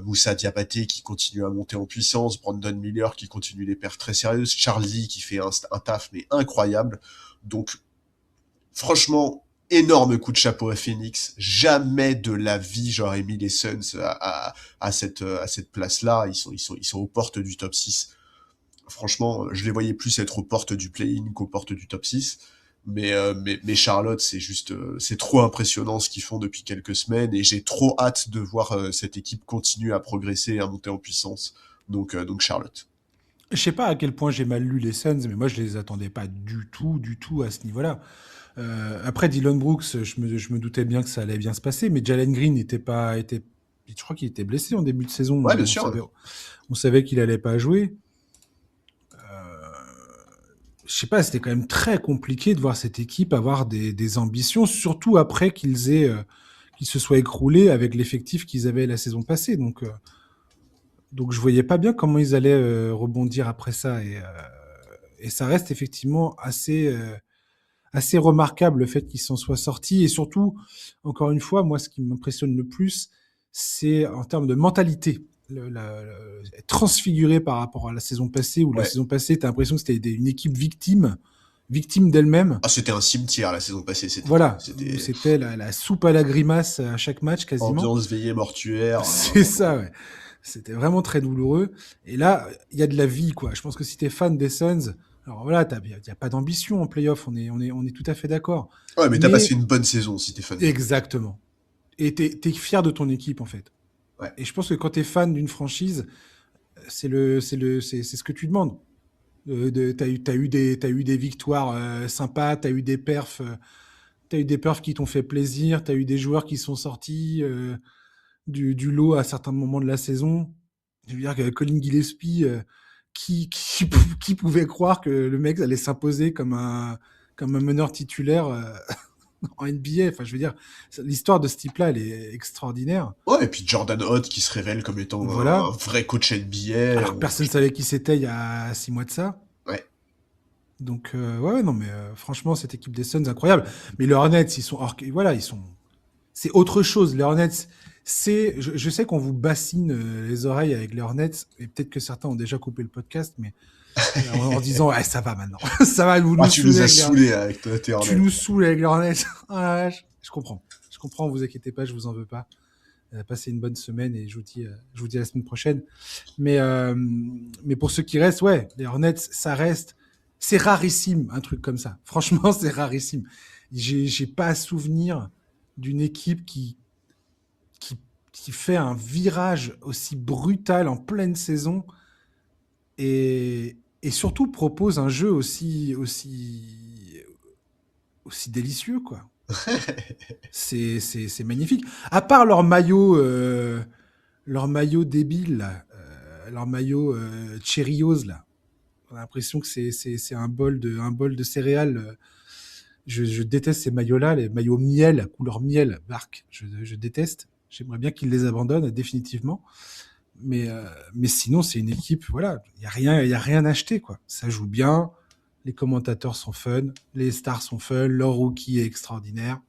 Moussa Diabaté qui continue à monter en puissance, Brandon Miller qui continue les perfs très sérieuses, Charlie qui fait un taf mais incroyable. Donc franchement, énorme coup de chapeau à Phoenix. Jamais de la vie j'aurais mis les Suns à cette place-là. Ils sont aux portes du top 6. Franchement, je les voyais plus être aux portes du play-in qu'aux portes du top 6. Mais Charlotte, c'est juste, c'est trop impressionnant ce qu'ils font depuis quelques semaines et j'ai trop hâte de voir cette équipe continuer à progresser et à monter en puissance. Donc Charlotte. Je sais pas à quel point j'ai mal lu les Suns, mais moi je les attendais pas du tout à ce niveau-là. Après Dylan Brooks, je me doutais bien que ça allait bien se passer, mais Jalen Green je crois qu'il était blessé en début de saison. Ouais, bien sûr. Ouais. On savait qu'il allait pas jouer. Je sais pas, c'était quand même très compliqué de voir cette équipe avoir des ambitions, surtout après qu'ils se soient écroulés avec l'effectif qu'ils avaient la saison passée. Donc je voyais pas bien comment ils allaient rebondir après ça. Et ça reste effectivement assez remarquable le fait qu'ils s'en soient sortis. Et surtout, encore une fois, moi, ce qui m'impressionne le plus, c'est en termes de mentalité. Transfiguré par rapport à la saison passée, où la Ouais. saison passée, tu as l'impression que c'était une équipe victime d'elle-même. Ah, c'était un cimetière la saison passée. Voilà, où C'était c'était la soupe à la grimace à chaque match quasiment. ambiance veillée mortuaire. C'est ça, ouais. C'était vraiment très douloureux. Et là, il y a de la vie, quoi. Je pense que si t'es fan des Suns, alors voilà, il n'y a pas d'ambition en playoff, on est tout à fait d'accord. Ouais, mais t'as passé Mais une bonne saison si t'es fan des Suns. exactement. Et t'es fier de ton équipe, en fait. Ouais. Et je pense que quand t'es fan d'une franchise, c'est ce que tu demandes. T'as eu des victoires sympas, t'as eu des perfs qui t'ont fait plaisir, t'as eu des joueurs qui sont sortis du lot à certains moments de la saison. Je veux dire que Colin Gillespie, qui pouvait croire que le mec allait s'imposer comme un meneur titulaire en NBA. Enfin, je veux dire, l'histoire de ce type-là, elle est extraordinaire. Ouais, et puis Jordan Hott qui se révèle comme étant un Voilà. vrai coach NBA. Alors que personne ne savait qui c'était il y a 6 mois de ça. Ouais. Donc, ouais, non, mais franchement, cette équipe des Suns, incroyable. Mais les Hornets, voilà, c'est autre chose. Les Hornets, je sais qu'on vous bassine les oreilles avec les Hornets, et peut-être que certains ont déjà coupé le podcast, mais en disant, ouais, ça va maintenant. Ça va, vous Ah, nous tu nous saoulez as avec les Hornets. saoulés avec tes Tu Hornets. nous saoules avec les Hornets. Ah la vache. Je comprends. Je comprends, vous inquiétez pas, je vous en veux pas. Passez une bonne semaine et je vous dis à la semaine prochaine. Mais pour ceux qui restent, ouais, les Hornets, ça reste. C'est rarissime, un truc comme ça. Franchement, c'est rarissime. J'ai pas à souvenir d'une équipe qui, qui fait un virage aussi brutal en pleine saison et surtout propose un jeu aussi délicieux, quoi. C'est magnifique. À part leur maillot débile, là, leur maillot Cheerios, là. On a l'impression que c'est un bol de céréales. Je déteste ces maillots-là, les maillots miel, couleur miel, barque. Je déteste. J'aimerais bien qu'ils les abandonnent définitivement. Mais sinon, c'est une équipe, voilà, il y a rien à acheter, quoi. Ça joue bien, les commentateurs sont fun, les stars sont fun, leur rookie est extraordinaire.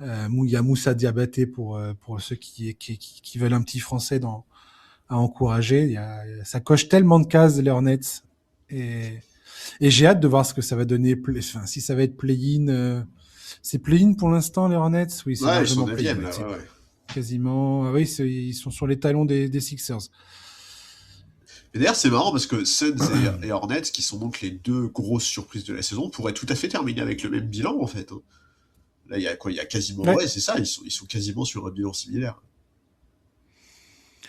Il y a Moussa Diabaté pour ceux qui veulent un petit français à encourager. Ça coche tellement de cases, les Hornets. Et, et j'ai hâte de voir ce que ça va donner. Enfin, si ça va être play-in. C'est play-in pour l'instant, les Hornets. Oui, c'est Ouais, ils sont largement play-in. 9e Ouais, là, ouais, ouais. quasiment. Ah oui, ils sont sur les talons des Sixers. Et d'ailleurs, c'est marrant parce que Suns et Hornets, qui sont donc les deux grosses surprises de la saison, pourraient tout à fait terminer avec le même bilan en fait. Hein. Là, il y a quoi? Il y a quasiment. Ouais. Ouais, c'est ça, ils sont quasiment sur un bilan similaire.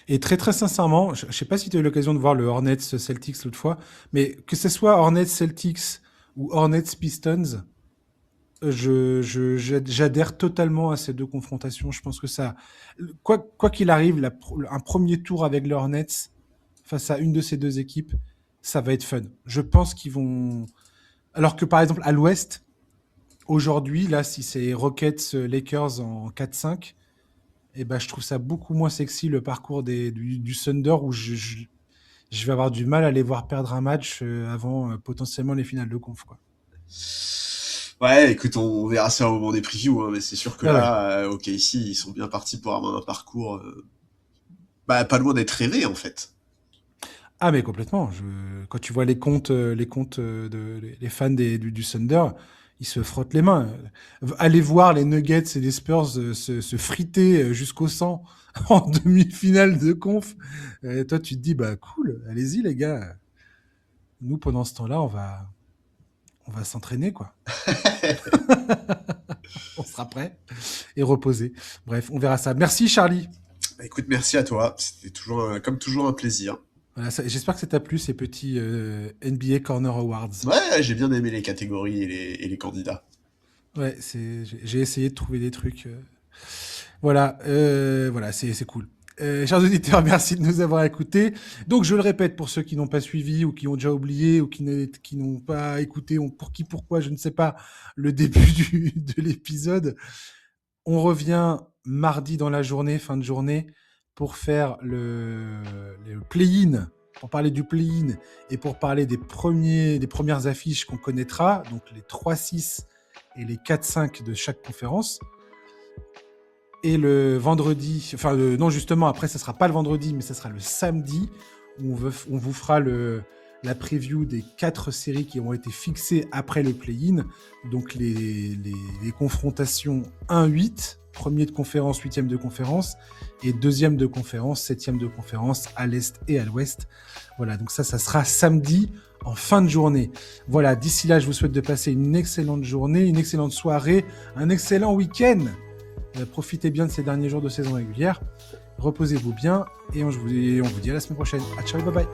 Et très très sincèrement, je ne sais pas si tu as eu l'occasion de voir le Hornets Celtics l'autre fois, mais que ce soit Hornets Celtics ou Hornets Pistons, j'adhère totalement à ces deux confrontations. Je pense que quoi qu'il arrive, un premier tour avec les Hornets face à une de ces deux équipes, ça va être fun. Je pense qu'ils vont. Alors que par exemple à l'Ouest, aujourd'hui, là, si c'est Rockets Lakers en 4-5, eh ben, je trouve ça beaucoup moins sexy le parcours du Thunder où je vais avoir du mal à les voir perdre un match avant potentiellement les finales de conf, quoi. Ouais, écoute, on verra ça au moment des previews, hein, mais c'est sûr que Ah ouais. là, OK, ici, ils sont bien partis pour avoir un parcours pas loin d'être rêvé en fait. Ah mais complètement. Quand tu vois les comptes les fans du Thunder, ils se frottent les mains. Allez voir les Nuggets et les Spurs se friter jusqu'au sang en demi-finale de conf. Toi, tu te dis, bah cool, allez-y les gars. Nous, pendant ce temps-là, on va s'entraîner, quoi. On sera prêt et reposé. Bref, on verra ça. Merci, Charlie. Bah, écoute, merci à toi. C'était toujours, comme toujours, un plaisir. Voilà, j'espère que ça t'a plu, ces petits NBA Corner Awards. Ouais, j'ai bien aimé les catégories et les candidats. Ouais, j'ai essayé de trouver des trucs. Voilà, voilà, c'est cool. Chers auditeurs, merci de nous avoir écoutés. Donc, je le répète pour ceux qui n'ont pas suivi ou qui ont déjà oublié ou qui n'ont pas écouté, pourquoi, je ne sais pas, le début de l'épisode. On revient mardi dans la journée, fin de journée, pour faire le play-in, pour parler du play-in et pour parler des premières affiches qu'on connaîtra, donc les 3-6 et les 4-5 de chaque conférence. Et le vendredi, non, justement, après, ça sera pas le vendredi, mais ça sera le samedi, où on vous fera la preview des 4 séries qui ont été fixées après le play-in. Donc, les confrontations 1-8, premier de conférence, 8e de conférence, et deuxième de conférence, 7e de conférence, à l'Est et à l'Ouest. Voilà, donc ça sera samedi en fin de journée. Voilà, d'ici là, je vous souhaite de passer une excellente journée, une excellente soirée, un excellent week-end. Profitez bien de ces derniers jours de saison régulière. Reposez-vous bien et on vous dit à la semaine prochaine. Ciao, bye bye.